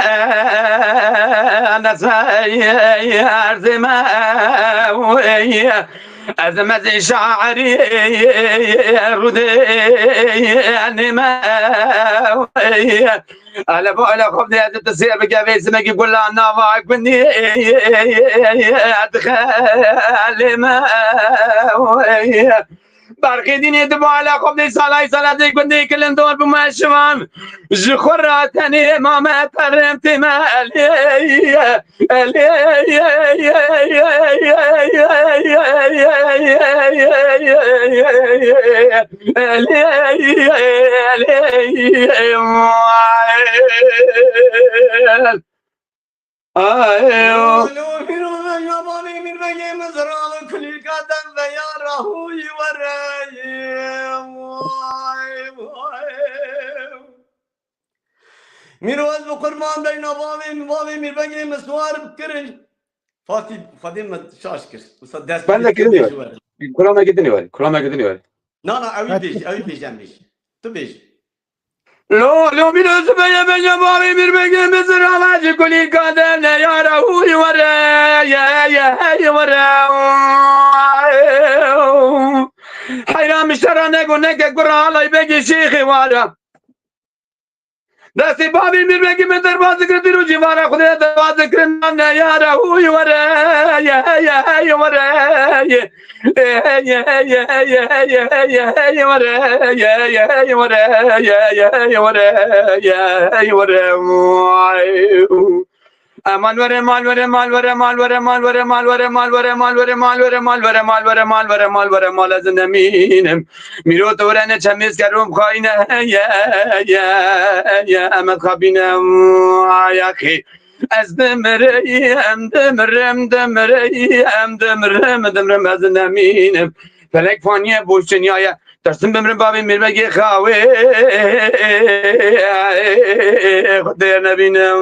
أنا فرز ما أزمت شعري ردي يعني ما على بقول خبني تصير بقى سمك يقول انا معك مني ادخل ما برقی دینی دبا علا خوب دی سالای سالاتی کندی کلن دور بما شمام جخوراتنی امامت پرمتی ما میروز و قربان بین بابی میر بگی مسوار بکرش فاطمه شاش کرد استاد دست Ben de gidiyor. Kur'an'a gidiyor. Kur'an'a gidiyor. نه اوی بیش تو بیش لو biraz beye babi bir bege mezar alacı kuli kadem ne yara huy vara ya vara hayran müşterane gune Kur'an'la bege şeyhi vara دستی بابی میر بگی من در باز کردی رو جیوارا خدا در باز کردن نه یارا هوی وره یا وره مال وره مال وره مال وره مال وره مال وره مال وره مال وره مال وره مال وره مال وره مال وره مال وره مال وره مال از نمینم میرو دورنه چمیز کردم خاینه یا امد خابینم آیاخی از دمرم از نمینم فلک فانیه بوش دنیای درستم بمرم بابی میر بگی خواهی خودر نبینم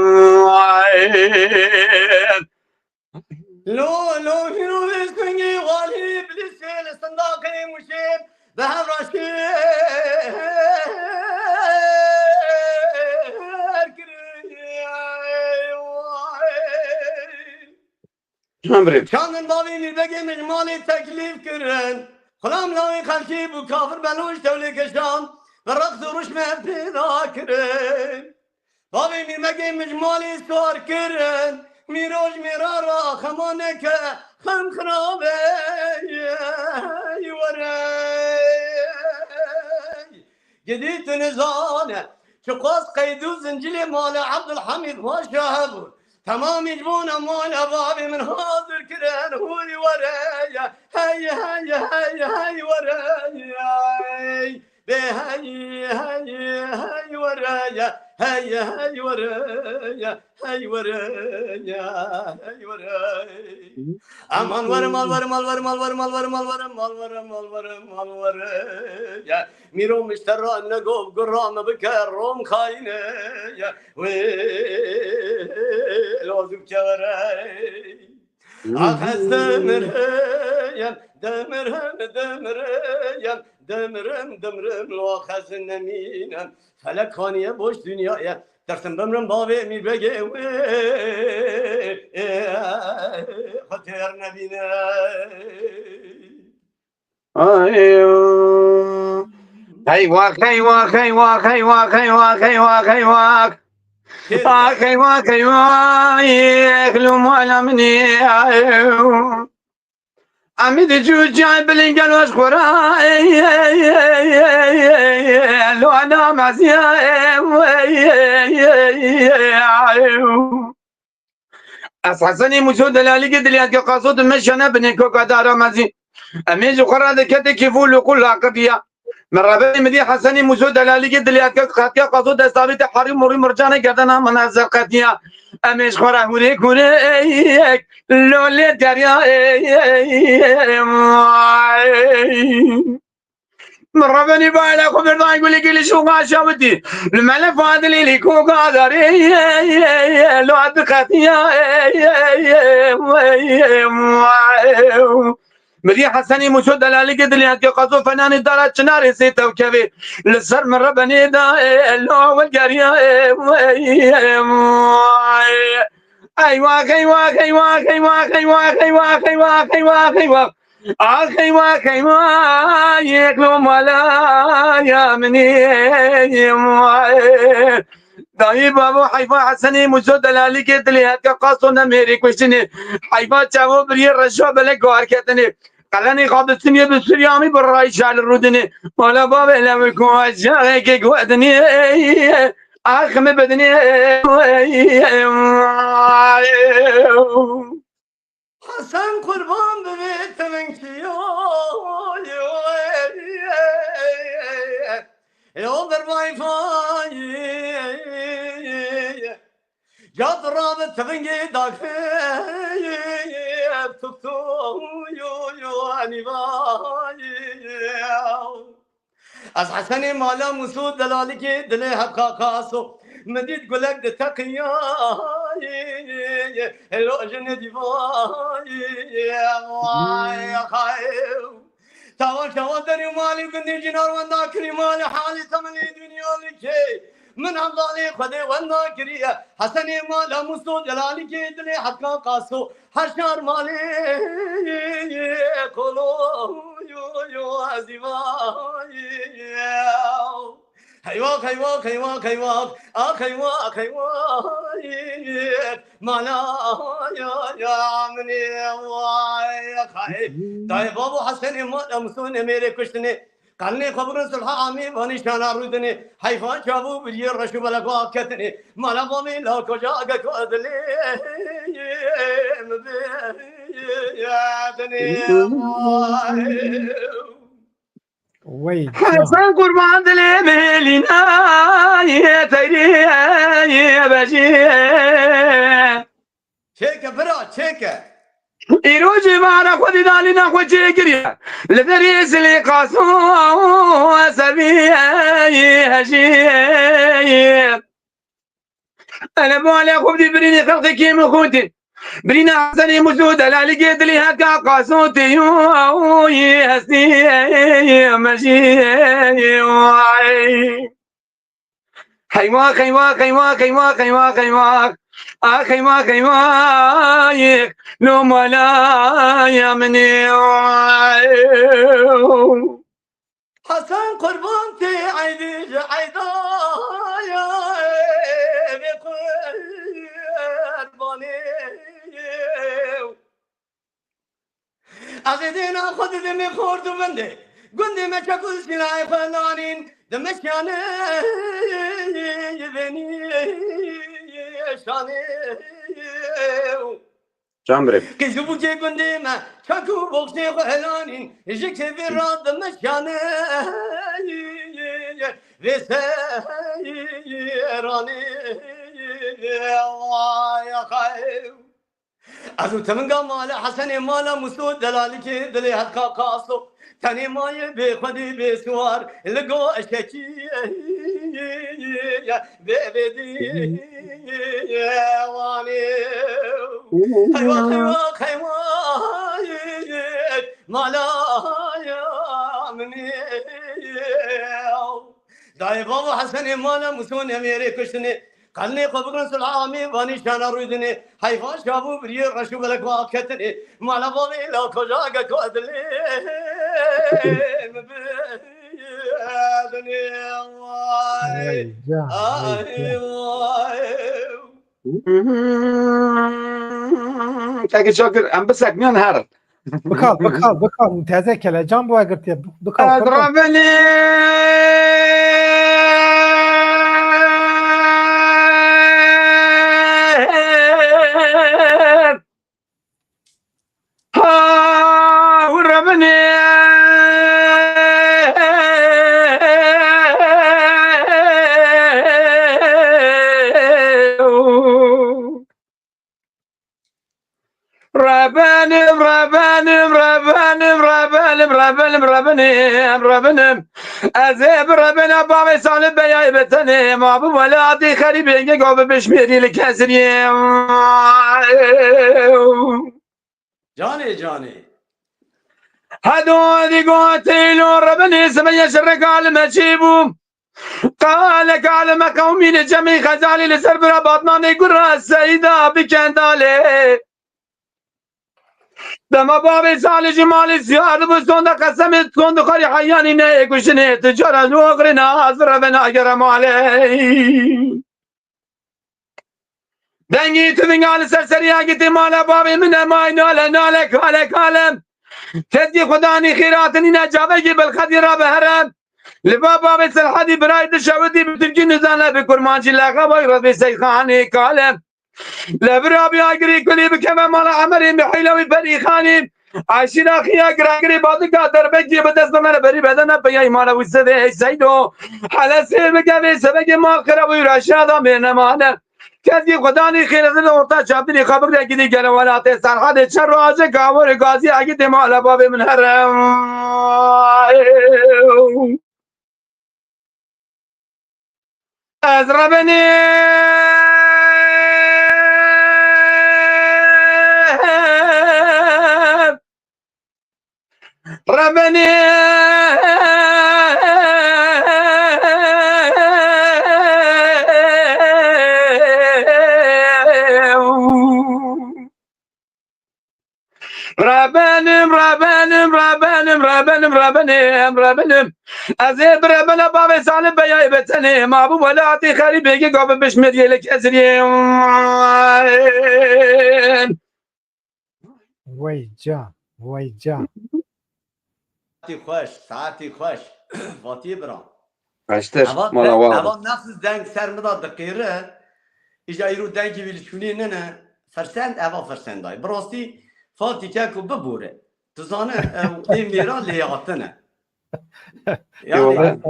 لو فينو بسكني غالي بلسل صندوقي مشيب ذهب راسي كان بابي میر بگی مجمالي تكليف كرن خلام لاوي خلقي بو كافر بلوش تولي كشان بالرقص وروش ما بيدا كرن بابي میر بگی مجمالي سوار كرن میروش میرارا خمانه که خم خرابه وره جديد نزانه شقاص قيدو زنجلي مال عبد الحميد ما شابه تمام يجبون مال بابي من حاضر كران هوي ورايا هاي ورايا هاي ورايا هاي ورايا امان ور يا ميرو مشترى نقوب قرام بكر روم خاينه يا لازم كوراي اخذ دمرم لو اخذ نمينا فلك خانيه بوش دنيا درسم بمرم بابي میر بگی خطر نبینه عميد جوجاي بلنجان واشكورا لو انا مزيان اساسني موجود دلالي قد لي قاصود مشنا بنكو قدار مزي أميز قرادة كده كيفول كل عقبية من ربي مدي حسني مسود دلالي قد اللي أتكلم قصود استابت حريم مريم مرجانة قدنا منازل قديا أميز قرا هوريك هوريك لولي دريا من ربني بالك خبر ضايق يقول لك اللي شو قاشمتي الملف هذا اللي يكون قادر لو عندك مدي حسني مسود دلالي قد اللي انت قصو فنان دارت شناري سيتا وكبي للسر من ربني دا لو والقريه ايوا ايوا ايوا ايوا ايوا ايوا ايوا ايوا ايوا ايوا ايوا يكلم ولا يا مني داي بابو حيفا حسني مسود دلالي قد اللي انت قصو نميري كوشني حيفا تشاو بري رشوا بلا غاركتني قالني قابلتني بالسريامي بالراي شال الردني ولا بابا لم يكون جاك قودني اخ بدني حسن قربان ببيت منك يا درباي فاي يا دراب تبنجي داك تكتو يو اني باي از حسني مالا مسود دلالك دلي حقا قاسو مديد قلق دتقيا لو جندي باي يا خايف تاول تاول دري مالي بني جنار ونداكري مالي حالي ثمني دنيا لكي من الله خدي ونداكري حسني مالا مسود دلالك دلي حقا قاسو حشار مالي كولو يو أزيماي خيواك خيواك خيواك خيواك خيواك خيواك مالا يا مني يا خايف طيب بابو حسن ما مسون मेरे कुछ ने कलने खबरों सुलह आमी बनी शाना रुदने हाइफा चाबू बिलियर रशु बला को आकतने माला बमी ला को जाग को अदले وي حسن قربان دلي ميلينا يا تيري يا بجي شيكه برا شيكه يروجي معنا خدي دالينا خدي كريا لدريس اللي قاسو سبي هشي انا بولي خدي بريني خلقي كيم خدي برينا حسني مسود لا لقيت لي هكا قاسوتي يهسني ماشي خيماك خيماك خيماك خيماك خيماك خيماك خيماك خيماك لو ملا يا مني حسن قربانتي عيدي عيدا يا بقرباني عزيزين خذ دمي خورد بندي قندي ما تقول سلاي فلانين دمشاني يبني شاني جامرم كذبوا جي قندي ما تقول بوكسي فلانين يجيك في راد دمشاني راني يا خايف ازو تمنقا مالا حسني مالا مسود دلالك دلي حقا قاسو تاني ماي بخدي بسوار لقو اشكي بيدي واني خيوا خيوا خيوا مالا يا مني داي بابا حسني مالا مسون اميري كشتني قالني قبقن سلامي باني شانا رويدني حيفا شابو بري رشو بلك واكتني مالا بابي لو كجاقا كودلي مبيدني واي تاكي شاكر ام بسك ميان هارد بكال تازه كلا جنب واقرت بكال اضربني وربني ربانم ربانم ربانم ربانم ربانم ربانم ربانم از ربنا باب سال بیای بتنه ما بو ولادی خریبه گاو بشمیری لکسریم جانی هدو دیگوتیلو ربنی سبیش رقال مچیبو قال ما قومين جميع خزالي لسر برا باطناني قرى السيدة بكندالي دما بابي سالي جمالي زياد بستون قسمت كون خاري حياني نيكوشني تجارة نوغرنا أزر بنا جرم علي دنگی تو دنگال سرسری اگه مالا بابی من مای ناله کالم تدی خدانی خیراتنی نجابه که بالخدی را بهرم لبابا بس الحدي برايد الشودي بتركي نزانه بكرمانجي لاغا ويرد بسيخاني كالم لبرابي اقري كلي بكما مال عمري بحيلوي بري خاني عايشين اخي اقري بادقا دربكي بدس من بري بدنا بيا مال وسده سيدو على سير بقى سبق ما خرب ويرشاد من مانه كذي خداني خير زل اورتا شابني خبر كدي قال ولا تسال حد شر راجه قاور غازي اكيد مال باب من هرم اضربني ربني ربنم ازيب ربنا بابي سالم بياي بتني ما ابو ولاتي خريب بيجي قبل بشمر يلك ازري وای جا ساعتی خوش واتی برام اشتر مالا واو اول نفس دنگ سر مدا دقیره ایجا ایرو دنگی ویلشونی نه فرسند اول فرسندای براستی فاتی که کو ببوره تو زانه این میرا لیاتنه يعني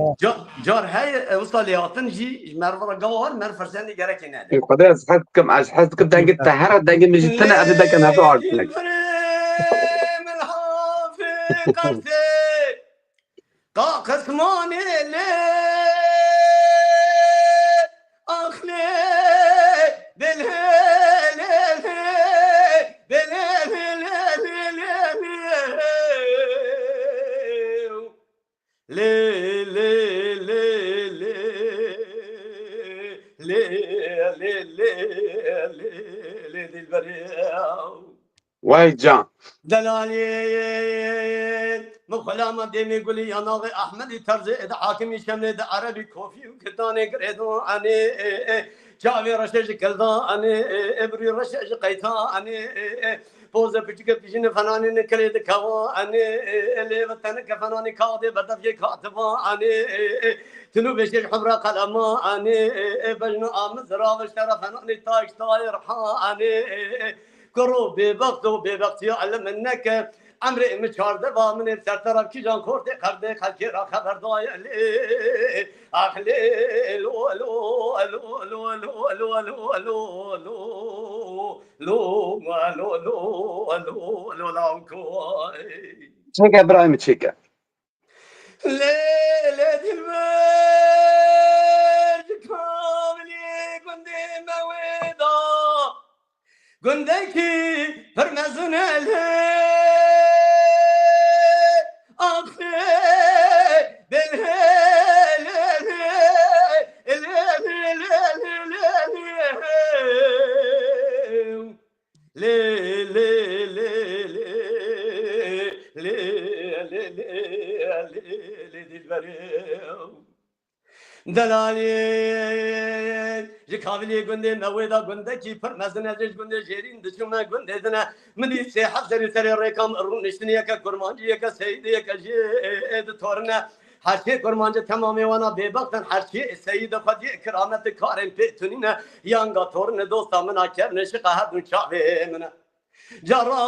جار هاي وصل لياتن جي مرة قوار مر فرسندي جرك هنا خدای از حدكم از حدكم دنگ تهرة دنگ مجتنا ابي دنگ نهدو عارفلك من حافي قرتي قسماني لي اخلي واي جان دلالي مخلامة ديمي يقولي يا ناغي أحمد ترزي إذا حاكمي شملي إذا عربي كوفي وكتاني قريدو أني جاوي رشاج كلدا أني إبري رشاج قيتا أني بوزة بيجيك بيجين فناني نكريد كوا أني اللي بتنك فناني كادي بدفي كاتبا أني تنو بيشير حبرا قلما أني بجنا آمز راوش ترى فناني تايش طاير حا أني كرو ببقت يعلم منك عمري مشارده با من سر طرف کی جان خورده خرده خلکی را خبر دای اخلی لو لو لو لو لو لو لو لو لو لو لو لو لو کوی تشيكا ابراهيم تشيكا ليلة الورد كاملي قندي مويدا قنديكي فرمزون أخي دلالي جكابلي قندي مويدا قندكي فرمزنا جيش قندي جيرين دشوما قندي دنا مني سيحب سري سري ريكام رونشتني كا كرمانجي كا سيدي كا جيد تورنا هرشي كرمانجي تمامي وانا ببقتن هرشي سيد خدي كرامت كارم بيتونينا يانغا تورن دوستا منا كرنش قهدون شعبي منا جرا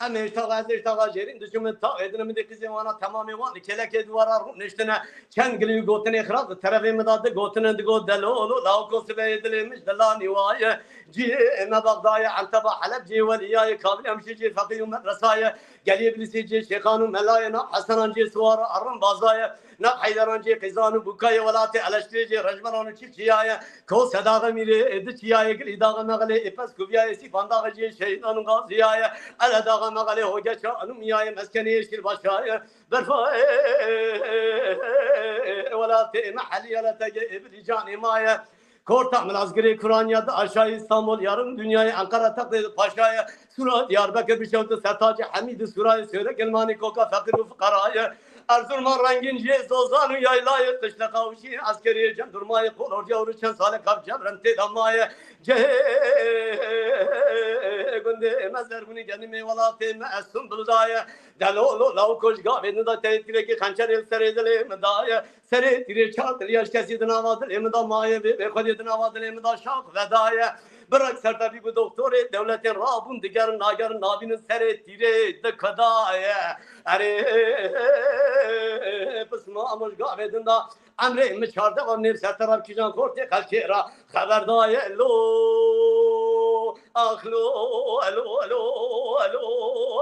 ام اشتغل جرين دشم تاقدن من دكزي وانا تمام وان كلك دوارا نشتنا كان قلي قوتني خراط ترى مداد قوتنا دقو دلولو لاو كوس بيدلي مش دلاني وايه جي ما بغدايا عن تبع حلب جي ولياي كامل امشي جي فقي ومدرسايه قلي ابليسي جي شيخان وملاينا حسنان جي سوار ارم بازايه نق حيدران جي قيزان وبكايه ولاتي علشتي جي رجمران وشيفشيايه كو صداقه ميري ادتيايه قلي داغ مغلي افس كوبيايه سيفان داغ جي شيطان غازيايه على داغ مغلي هوجا شانو ميايه مسكني يشكي البشايه برفاي ولاتي محلي لا تجي ابلي جاني مايه Korta Malazgirt Kur'anya'da aşağı İstanbul yarım dünyayı Ankara taklidi paşaya Sura Diyarbakır bir şevdi Sertacı Hamid-i Surayı söyle gelmani koka fakir ve fukarayı Erzurum'a rengin cihez ozanı yaylayı Kışla kavşi askeriye cem durmayı Kol orca uruçen sale kapcam rente damlayı Günde mezler günü kendi meyvalatı me'essun bıldayı Delolu lav koş gaveni da tehdire ki kançer el seredele medayı Seredire çatır yaş kesidin avadır emdamayı ve kodidin avadır emda şak vedayı Bırak sertabi bu doktori devletin rabun digerin nagarın nabinin seredire de kadayı Pısma amuş gavedin da Emre mi çardı var nef sertarab ki can korte kalkera haberdayı lo ah lo alo alo alo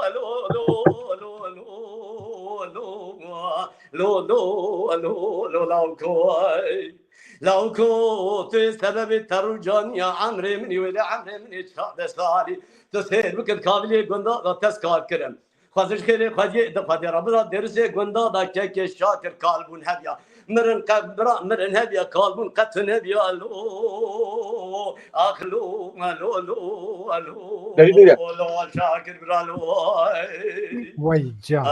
alo alo lo لو كنت سبب الترجان يا عمري مني ولا عمري مني شاد سالي تسير بك الكابلي قندا تسكار كرم خازش خيري خاجي دفادي ربنا درسي قندا دا كيك شاكر قلبون هبيا مرن قبرا مرن هبيا قلبون قتن هبيا لو اخلو لو لو لو شاكر برالو وای جان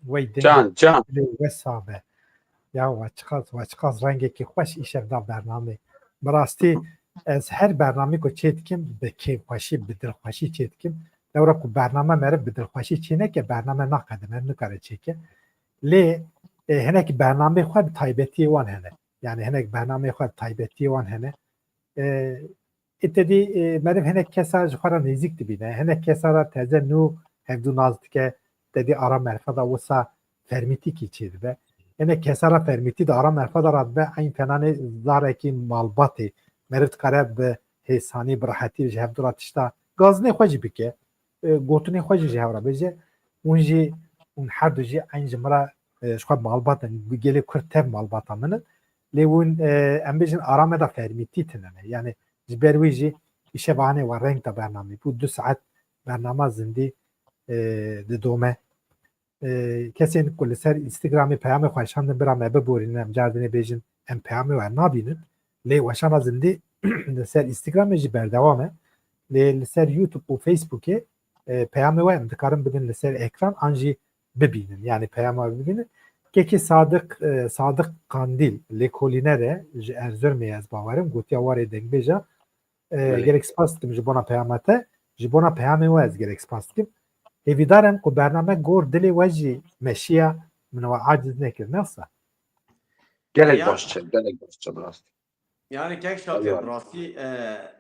وای Can. وسابه یا وچقاز رنگی که خوش ایشه دا برنامه براستی از هر برنامه که چیت کم به کیف خوشی به دل خوشی چیت کم دورا که برنامه مره به دل خوشی چینه که برنامه نقده من نکاره چی که لی هنه که برنامه خود تایبتی وان هنه یعنی هنه برنامه خود تایبتی وان هنه اتدی مریم هنه کسا جخورا نزیک دبینه هنه کسا را تازه نو هفدو نازد که dedi ara merfada olsa fermiti ki çirbe. Ene kesara fermiti de ara merfada radbe ayn fenane zareki malbati merit karab be hesani brahati je hevdurat işte gaz ne xoji bike gotune xoji je havra beje unji un haduji ayn jmra şo malbat gele kurtev malbata men lewun embejin arameda fermiti tenene yani jberwiji işe bahane var renk da bername bu 2 saat bername zindi دومه کسی کل سر اینستاگرامی پیام خوشحال برام ببورینم جردنی بیشین ام پیامی و نبینن لی وشان از اندی سر اینستاگرامی جی بردوامه لی سر یوتیوب و فیسبوکی پیامی و امدکارم بدن لسر ekran anji ببینن yani پیامی ببینن که صادق قاندیل لی کولینره جی ارزرمی از باورم گوتی واری دنگ بیجا gerek spastım jibona پیامته jibona پیامی و از gerek spastım Evidarem ku bername gor dili wajî meşiya min ve aciz nekir nasıl? Gelek başça biraz. Yani kek şakir rasti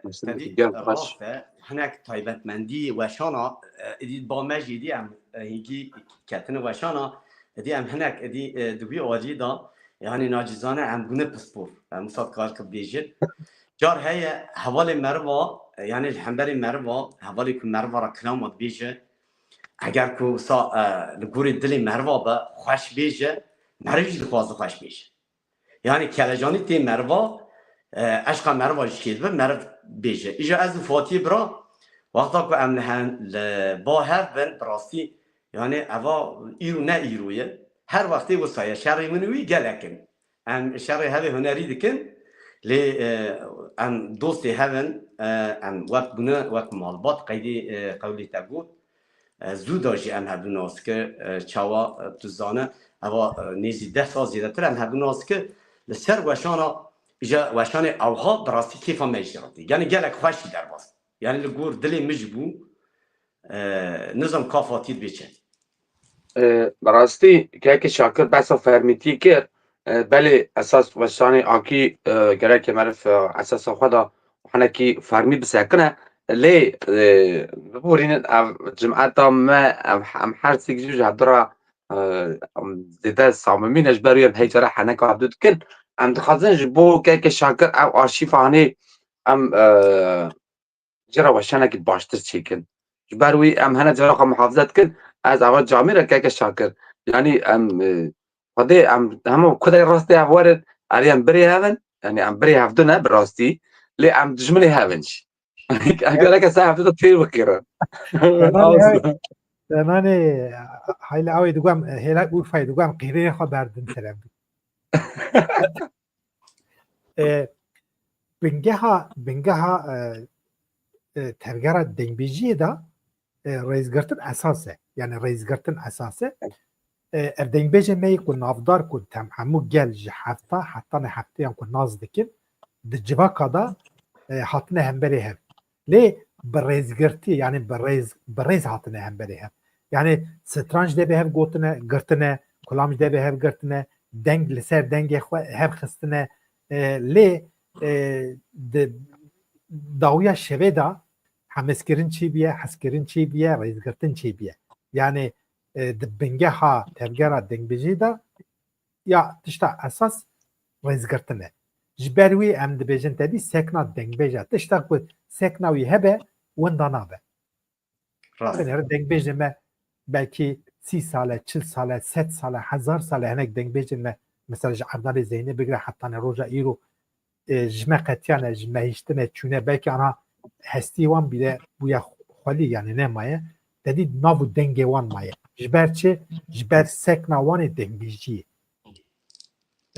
raste hinek taybetmendi ve şana edid bameci diyem hiki ketini ve şana diyem hinek edi dubi ovacida yani nacizane em gune pispor musat kar kı bejir car heye havali merva yani hemberi merva havali ku merva ra klamat bejir اگر کو سا لگوری دلی مروا با خوش بیشه مرویش دخوازه خوش بیشه یعنی کلجانی تی مروا عشق مروا شکید به مرو بیشه ایجا از فاتی برا وقتا که امنهن با هف بن براستی یعنی اوا ایرو نه ایرویه هر وقتی وصایه شرعی منوی گلکن ام شرعی هوی هنری دکن لی ام دوستی هون ام وقت گونه وقت مالبات قیدی قولی تگود زودا جی ام هبدو ناس که چاوا تزانه اوا نیزی 10 سال زیاده تر ام هبدو ناس که لسر وشانا ایجا وشان اوها براستی کیفا مجراتی یعنی گلک خوشی در باز یعنی لگور دلی مجبو نظام کافاتید بیچه براستی که شاکر بسا فرمیتی کرد بله اساس وشانی آکی گره که معرف اساس خدا وحنا کی فرمی بسکنه لی بورین جمعه ما ام هر سیگجو جدرا زیده ساممینش بروی هیچره حنا که عبدود کن ام دخوازن جبو که شاکر او آرشیف هانی ام جرا وشانه کی باشتر چیکن بروی ام هنه جرا محافظت کن از اول جامعه را که شاکر یعنی ام خدای هم کدای راستی اوارد علی ام بری هفن یعنی ام بری هفته نه براستی لی ام دشمنی هفنش اگر که سه هفته تیر بکیرن دنانه هایل اوی دوگم هیلا اورفای دوگم قیره خو بردن سرم بنگها ترگرا دنگبیجی دا رئیسگرتن اساسه یعنی رئیسگرتن اساسه اردنگبیجی می کو نافدار کو تم همو گل هفته حتی نه هفته هم کو ناز دکن د جواکا دا هاتنه هم بری هم لی برئیسگرتی یعنی برئیس هاتنه هم بری هم یعنی سترانج ده به هم گوتنه گرتنه کلامج ده به هم گرتنه دنگ لسر دنگ خو هم خستنه لی داویا شویدا همسکرین چی بیه حسکرین چی بیه رئیسگرتن چی بیه یعنی دبنگه ها ترگرا دنگ بجی دا یا تشتا اساس رئیسگرتنه جبروی ام دبیجن تدی سکنا دنگ بجا تشتا کو سکناوی هبه وندانا به راست دنگ بجمه belki 30 ساله 40 ساله 100 ساله 1000 ساله هناك دنگ بجن مثلا عبدالله زینه بگیره حتی روزا ایرو جمع قطیانه جمع هشتنه چونه belki آنها هستی وان بیده بویا خالی یعنی نمایه دادی ناو دنگ وان مایه جبر چه جبر سکنا وان دنگ بیجیه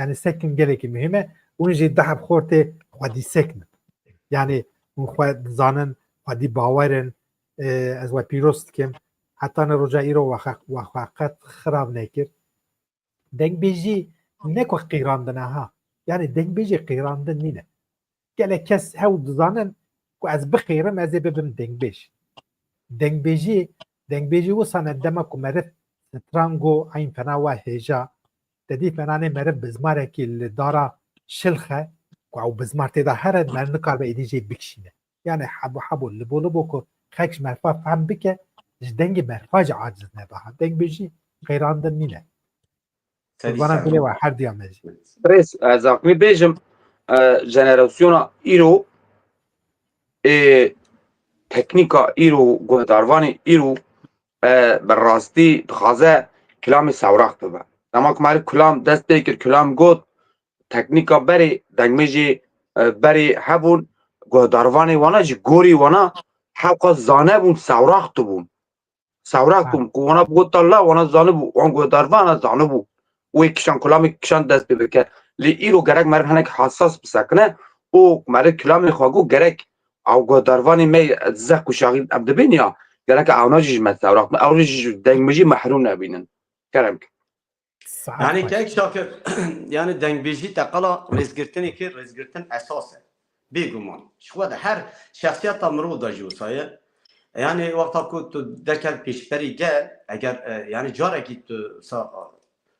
yani سکن گله مهمه اون جی دهب خورته خودی سکن yani اون خود زانن خودی باورن از و پیروست کم حتی روزا ایرو وقت خراب نکرد دنگ بیجی نکو قیراندنه ها yani دنگ بیجی قیراندن نینه گله کس هاو دزانن کو از بخیرم از ببم دنگ بیجی و سنه دما کو مرف ترانگو این فنا و هجا تدی فنانه مرف بزماره کی لدارا شلخه او بزمارته دا هر مرن کار به ایدیجی بکشینه yani حبو لبولو کو خکش مرفا فهم بکه دنگ مرفاج عاجز نباها دنگ بیجی قیراندن نینه وانا بله و هر دیامجی بريس زاكمي بيجم جنراسيونا ايرو تكنيكا ايرو گهدارواني ايرو بالراستي دخازه كلام سوراخ ببا اما كماري كلام دست بيكر كلام گود تكنيكا بري دنگمجي بري هبون گهدارواني وانا جي گوري وانا حقا زانه بون سوراخ بون سوراخ بون وانا بگود الله وانا زانه بون وانا گهداروانا زانه بون و کشان کلامی کشان دست بده که لی ایرو گرگ مرد هنگ حساس بسکنه او مرد کلامی خواگو گرگ او گوداروانی می زخ و شاغید ابد بینیا گرگ اونا جیج مستوراق اونا جیج دنگ مجی محروم نبینن کرم yani ki şakir yani dengbiji takala rezgirteni ki rezgirten esası beguman şu da her şahsiyet amru da josaya yani vakta ku tu dekel peşberi gel eğer yani cara git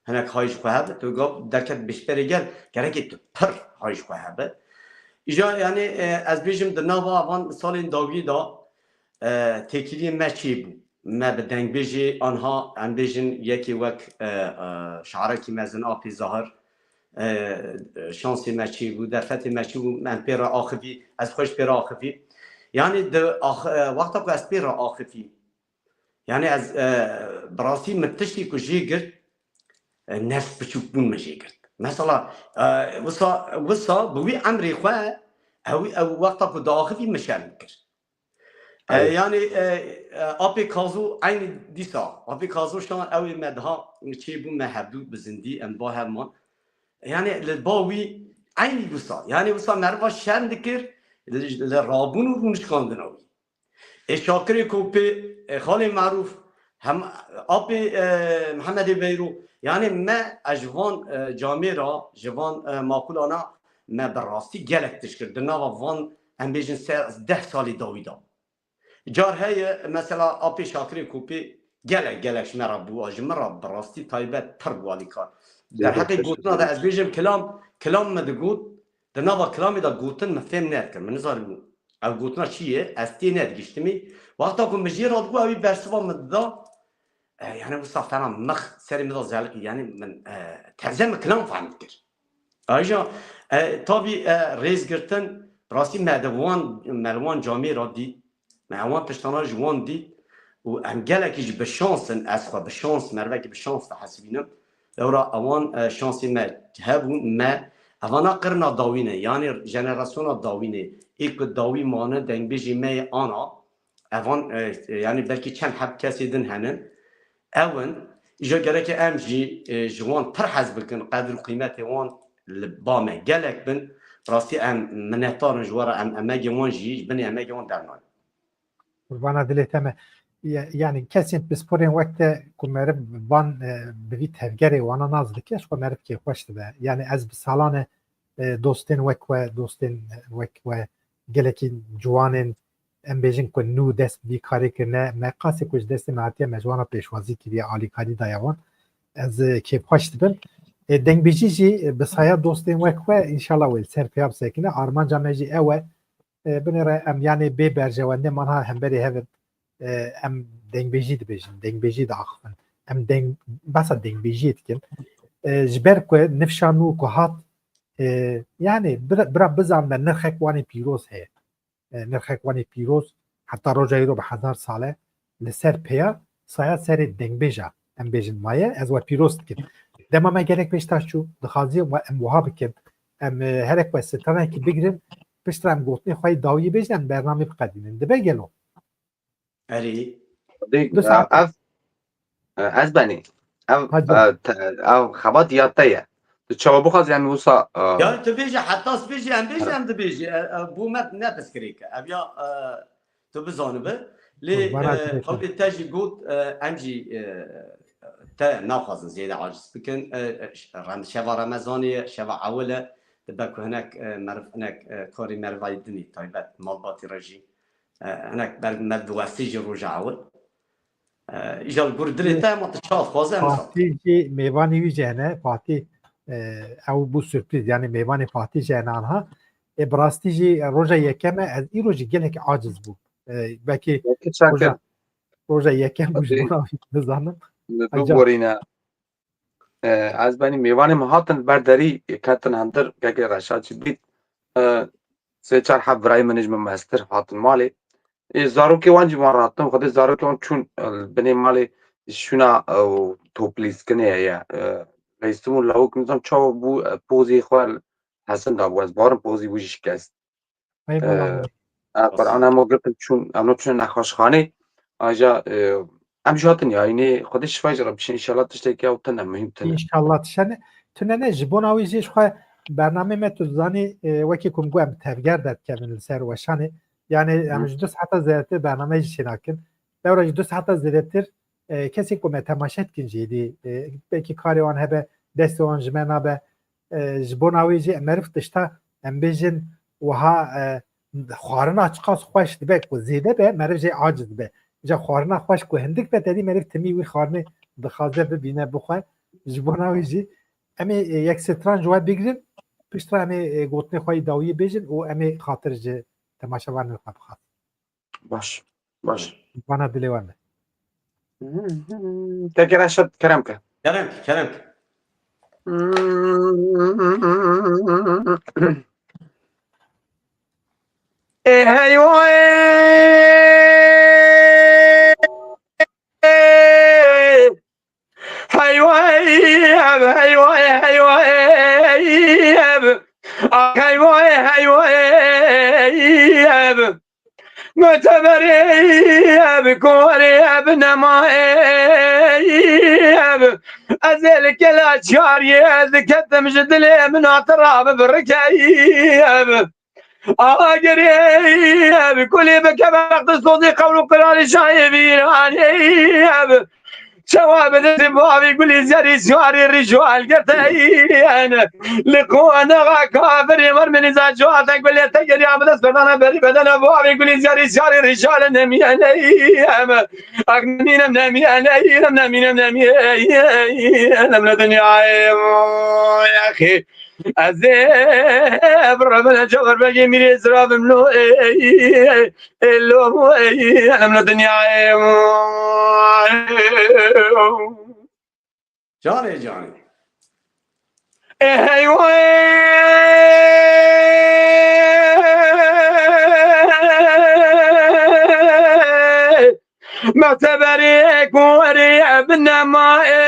هناك هايش خواهد تو قاب دركت بشتري جل كرهك تبر هايش خواهد إجا يعني از بيجم دنابا وان سالين داوي دا تكيلي ما چيبو ما بدنگ بيجي آنها عن بيجن يكي وك شعركي مازن آبي ظاهر شانسي ما چيبو درفتي ما چيبو من بيرا آخفي از خوش بيرا آخفي يعني وقتا كو از بيرا آخفي يعني از براسي متشتي كو جي قرد الناس بتشوفون مشاكل مثلا وصا بوي عمري خواه او وقتا كو داخلي مشاكل يعني ابي كازو عين ديسا ابي كازو شان او مدها تشيبو محدود بزندي ان باهمان يعني للباوي عين وصا يعني وصا مروا شان دكر للرابون ونشكاندناوي الشاكري كوبي خالي معروف هم ابي محمد بيرو يعني ما اجوان جاميرا جوان ماكولانا ما بالراستي جالك تشكر دنا وان ام بيجن 10 سالي داويدا جار هي مثلا ابي شاكري كوبي جالك شمرا بو اجمرا بالراستي تايبه تربوالي كار در حقی گوتنا دا از بیجم کلام مدگوت در نوا کلامی دا گوتن مفهم نیت کرد من نظرم او گوتنا چیه از تی نیت گشتمی وقتا که مجیر را دگو اوی برسوا مددا يعني وصلت انا مخ سري مدى زعلق يعني من تهزم كلام فهمت كر اجا طبي ريز قرتن راسي مدوان ملوان جامي ردي معوان بشتانا جوان دي وام قالك يجي بالشانس اسفه بالشانس مربك بالشانس حسبينم دورا اوان شانسي ما هبون ما اوانا قرنا داوينه يعني جنراسيون داوينه ilk داوي مانه دنگ بيجي مي انا اوان يعني بلكي كم حب كاسي دن هنن اون اجا گره که ام جی جوان پر حزب بکن قدر و قیمت وان لبامه گلک بن راستی ام منطار جوارا ام امگی وان جی بنی امگی وان درنای قربانا دلت همه yani kesin bisporin vakti kumerib van bir tevgeri wana naz dikeş kumerib ki hoştu be yani az bir salane dostin ve dostin ve geleki juanin ام بیژن کو نو دست بی کاری کنه مقاسی کش دست مهاتیه مجوانا پیشوازی که بیا عالی کاری دایوان از که پشت بن دنگ بیجی جی بسایا دوستین وکوه انشالله ویل سر پیاب سکنه آرمان جامعی اوه بنره ام یعنی بی برجوانده منها هم بری هفت ام دنگ بیجی دی بیجن دنگ بیجی دا آخفن ام دنگ بسا دنگ بیجی اتکن جبر که نفشانو که هات yani برا بزن به نرخک وانی پیروز هست نرخوانی پیروز حتی روزایی رو به 1000 ساله لسر پیا سایه سر دنگ بیجا ام بیجن مایه از و پیروز کن دما ما گرک بیشتر چو دخازی و ام وها بکن ام هرک و ستانه که بگیرن بیشتر ام گوتنی خواهی داویی بیجن برنامه بقدینن ده بگلو اری از بنی او خبات یادتایه چاوا بخواز یعنی وصا يعني تبيجي حتى بيجي ام بيجي ام تبيجي بو ما نفس كريكا ابيا تبزانبه لي قبل تاجي قوت امجي تا ناخذ زياده عاجز بكن شفا رمضاني شفا عوله تبقى هناك مرف هناك كوري مرفاي دني طيبات مالباتي رجي هناك مرد واسيجي رجع عول اجا القردلي تا ما تشاف خوازه فاتي ميواني ويجهنه فاتي او بو سürpriz yani meyvani Fatih Cenanha brastici roja yekeme az i roji gelek aciz bu belki roja yekem bu buna bizanım دوبورینا از بنی میوان مهاتن برداری کتن هندر گگر رشاچی بیت سه چار حب برای منیجمنت ماستر هاتن مالی زارو که وانجی مراتم خود زارو که وان چون بنی مالی شونا توپلیس کنه یا رئیسمون لاو که می‌ذارم چاو بو پوزی خوال حسن دابو از بارم پوزی بوجی شکست قرآن هم گفتم چون امنو چون نخواش خانه آجا امشاتن ya yine خودش شفای جرب بشه انشالله تشتکی او تنه مهم تنه انشالله تشنه تنه جبون اوی جیش خواه برنامه متوزانی وکی کم گوهم تفگر داد کبین لسر وشانه yani امش 2 ساعت زیادتر برنامه شناکن دورج 2 ساعت زیادتر کسی که متماشت کنجیدی belki کاری آن هبه دست آن جمعنا به جبون اوی جی معرف تشتا ام بیجن وها خوارنا açıkaz خوش دبه کو زیده به معرف جی عاجز به جا خوارنا خوش کو هندک به تدی معرف تمی وی خوارنه دخازه ببینه بخوای جبون اوی جی امی یک ستران جواب بگیرن پشتر امی گوتنی خواهی داویی بیجن و امی خاطر جی تماشا ورنه بخواد باش bana dile verme تاكي رشاد كرمك كرمك ايه هيوه متبري بكوري بنماي أزلك الأشعار ذكت مجدلي من اعتراب بالركاي أجري بكل بكبر صوتي قول قرار شايبين شواب الزبابي يقول زاري سواري الرجال قرتين لقوانا كافر يمر من زاجوات يقول لي تجري عبد السلطان بري بدل ابواب يقول زاري سواري الرجال نمي انا اغنينا نمي انا نمي نمي انا الدنيا يا اخي عذاب ربنا جبر بقي ميري زراب ملو اللو انا من الدنيا جاني جاني معتبريك ورياب النمائب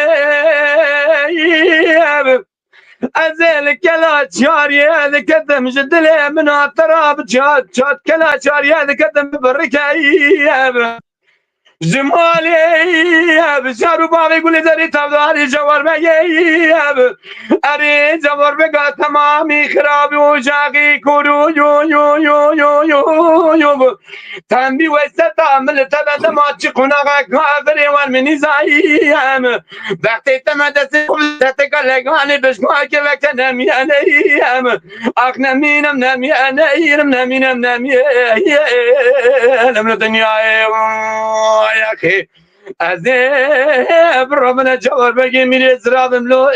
أزل كلا شاري هذا كدم جدلي من التراب جات كلا شاري هذا كدم بركايب جمالي بشارو بابي يقول زري تبداري جوار بياب أري جوار بقى تمامي خراب وجاقي كورو يو يو يو يو يو يو تنبي وستا من تبدا ما تشقنا كافر والمني زايام وقتی تمدسي تتكلم بش ما كلك نمي أنا أخ نمينم نمي أنا نمي نمي نمي الدنيا يا أخي عذاب ربنا جوار بقي من إزراب ملو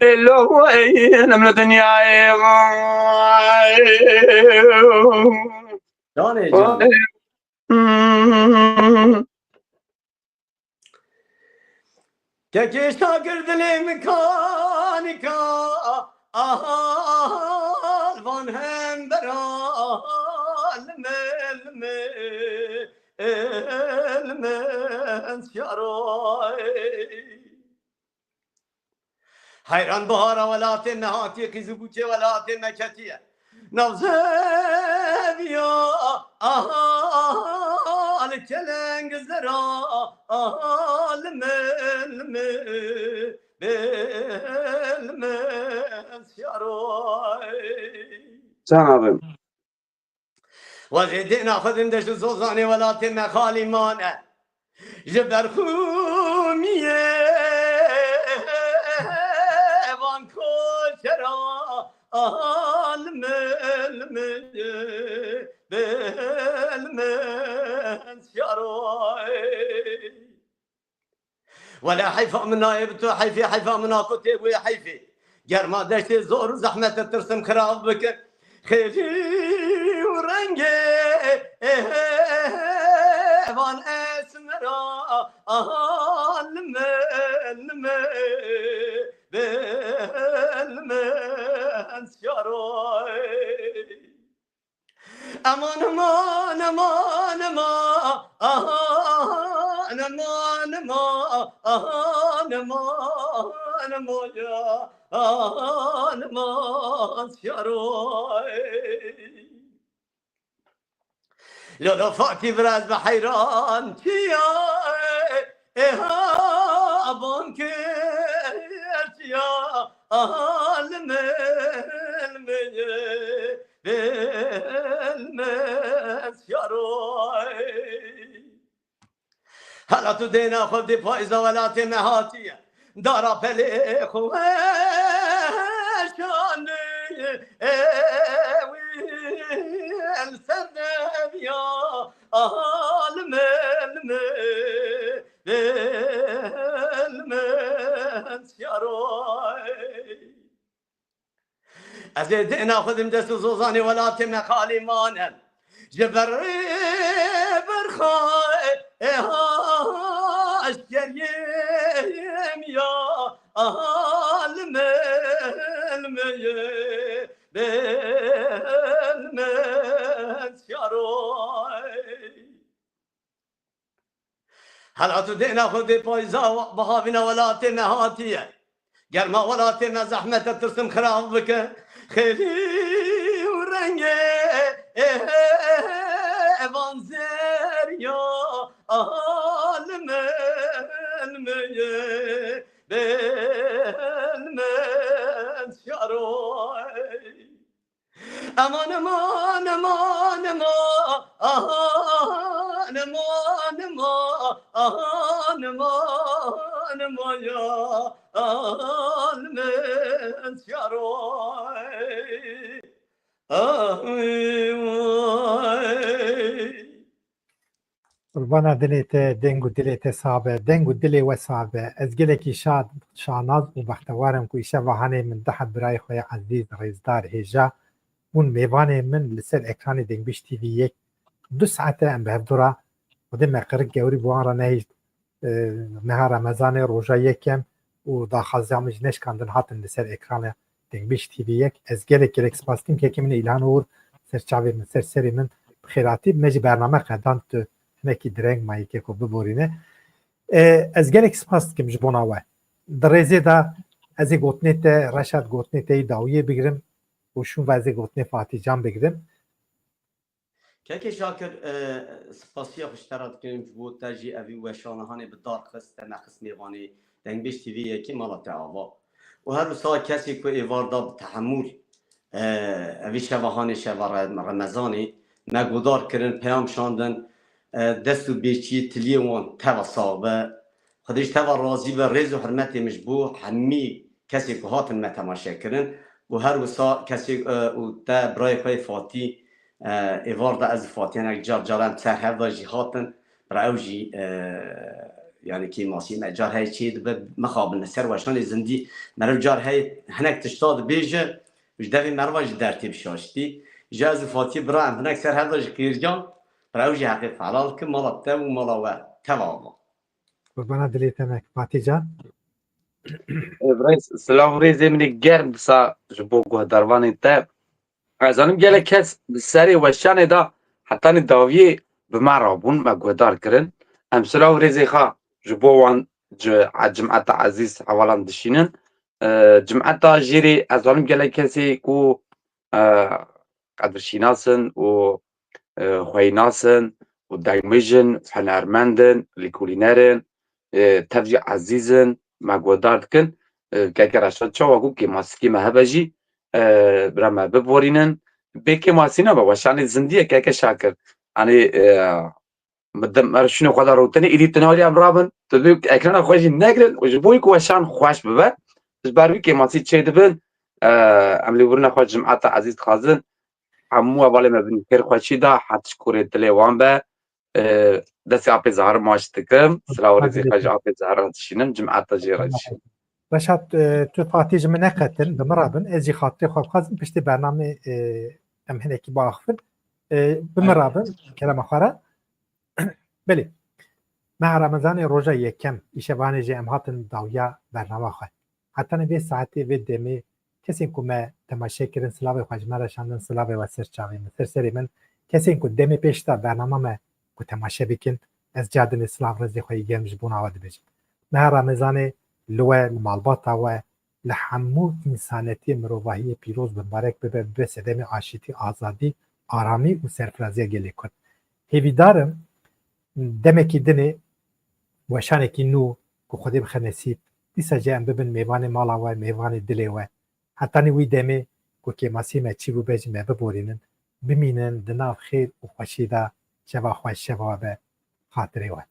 لو نمي الدنيا جاني جاني كيشتا قردلي مكانكا الفان هم برا المنسياروي حيران بهارا ولاتن نهاتي قزبوچه ولاتن نكتيه نوزبيا الكلنج زرا تمام وزيدنا خذ دش زوزاني ولاتن خالي مانع جبر خوميه وان كوشرا ولا حيفا منا يبتو حيفي حيفا منا كتب ويا حيفي جرما دشت زور زحمة ترسم خراب بك خيري ورنجي وان اسمرا امان امان امان امان امان امان امان امان موجا امان سياروي لو فاكي براز بحيران تيا اها ابون كيرتيا هلا تدينا خذ دي فايزة ولا تمهاتية دارا بلي خواشاني والسردب يا أزيد ناخذ مدس زوزاني ولا تم خالي مانا جبر برخاي أشكر يا هلا تدينا خذ بايزا بهافنا ولا تم هاتيه قرما ولا تم زحمة ترسم خراب بك خيري ورنجي وانزر يا aman aman aman aman aman aman aman aman ya almen yaroy ay vay. Qurbana dilê te deng û dilê te sabe, deng û dilê we sabe. Ez gelekî şanaz û bextewarim ku îşeva hanê min dihe birayê xwe ya ezîz rêzdar hêja hûn mêvanê min li ser ekranê Dengbîş TV'yê 2 saete em bi hevdora xwedê me qirik gewrî bi wan re nehîşt meha Remezanê roja yekem û daxwaziya min jî neşkandin hatin li ser ekrana Dengbîş TV'yê. Ez gelek spas dikim kekê min îlan ûr ser çavê min ser serê min bi xêratî me jî bername qedan tu hinekî direng mayîkê ku biborîne. Ez gelek spas dikim ji bona we. Di rêzê de ez ê gotinê te Reşat gotinê te yî dawiyê bigirim û şûn ve ez ê gotinê Fatîcan bigirim. Keke Şakir spasiya xuştera dikim ji bo te jî evî weşanahanê bi dar xist te nexist mêvanê Dengbîş TV'yekî mala te ava. û her wisa kesê ku êvar da bi tehemûl evî şevahanê şeva Remezanê me godar kirin peyam şandin dest û bêçiyê tiliyê wan teva sabe. Xwedê ji teva razî ve rêz û hirmetê min ji bo hemî kesê ku hatin me temaşe kirin û her wisa kesê û te birayê xwe Fatî êvar da ez Fatîyanek car caran ser hev da jî hatin bira ew jî yani kêmasî me car heye çê dibe mixabin li ser weşanê zindî meriv car heye hinek tişta dibêje ji devê meriva jî dertê bişaştî ji ez û Fatî bira em hinek ser hev da ji qîrcan bira ew jî heqê felal ki mala te û mala we teva ava. Qurbana dilê te me Fatîcan. Silav rêzê min ê germ disa ji bo guhdarvanê te. Ez zanim gelek kes li serê weşanê da hetanî dawiyê bi me rabûn me guhdar kirin. Em silav rêzê xwe ji bo wan cimeta ezîz hewalan dişînin. Cimeta jêrê ez zanim gelek kesê ku qedirşînas in û xweynas in û dengmêjin, hunermend in, lîkolîner in, tev jî ezîz in me guhdar dikin. Keke Reşat çawa ku kêmasîkê me hebe jî bira me biborînin. Bê kêmasî nebe weşanê zindî keke Şakir. Hani me şûnê xwe da rewtinê êdî tu nalî em rabin tu dû ekrana xwe jî negirin û ji bo ku weşan xweş bibe ji ber vî kêmasî çê dibin em lêborîna xwe cimeta ezîz dixwazin hemû hevalê me bin kêr xweşî da hetişkorê dilê wan be destê apê zahar maş dikim silav rêzê xwe ji apê zahar dişînim cimeta jê re dişînim. Reşat tu Fatî ji min neqetin bi min rabin ez jî xatirê xwe bixwazim piştî bernamê em hinekî biaxivin bi min rabin kerema xwe re. Belê meha Remezanê roja yekem îşevanê jî em hatin dawiya bernama xwe. Hetanî vê saetê vê demê kesên ku me temaşe kirin silavê xwe ji me re şandin silavê we ser çavê min ser serê min kesên ku demê pêş da bernama me ku temaşe bikin ez cadinê silav rêzê xwe yê germ ji bona we dibêjim. Meha Remezanê li we li malbata we li hemû însanetiyê mirovahiyê pîroz binbarek bibe bi sedemê aşîtî azadî aramî û serfiraziya gelê Kurd. Hêvîdarim demekî dinê weşanekî nû ku Xwedê bixe nesîb dîsa jî em bibin mêvanê mala we mêvanê dilê we hetanî wî demê ku kêmasî me çî bûbe jî me biborînin bimînin di nav xêr û xweşî de şeva xweş şeva be xatirê we.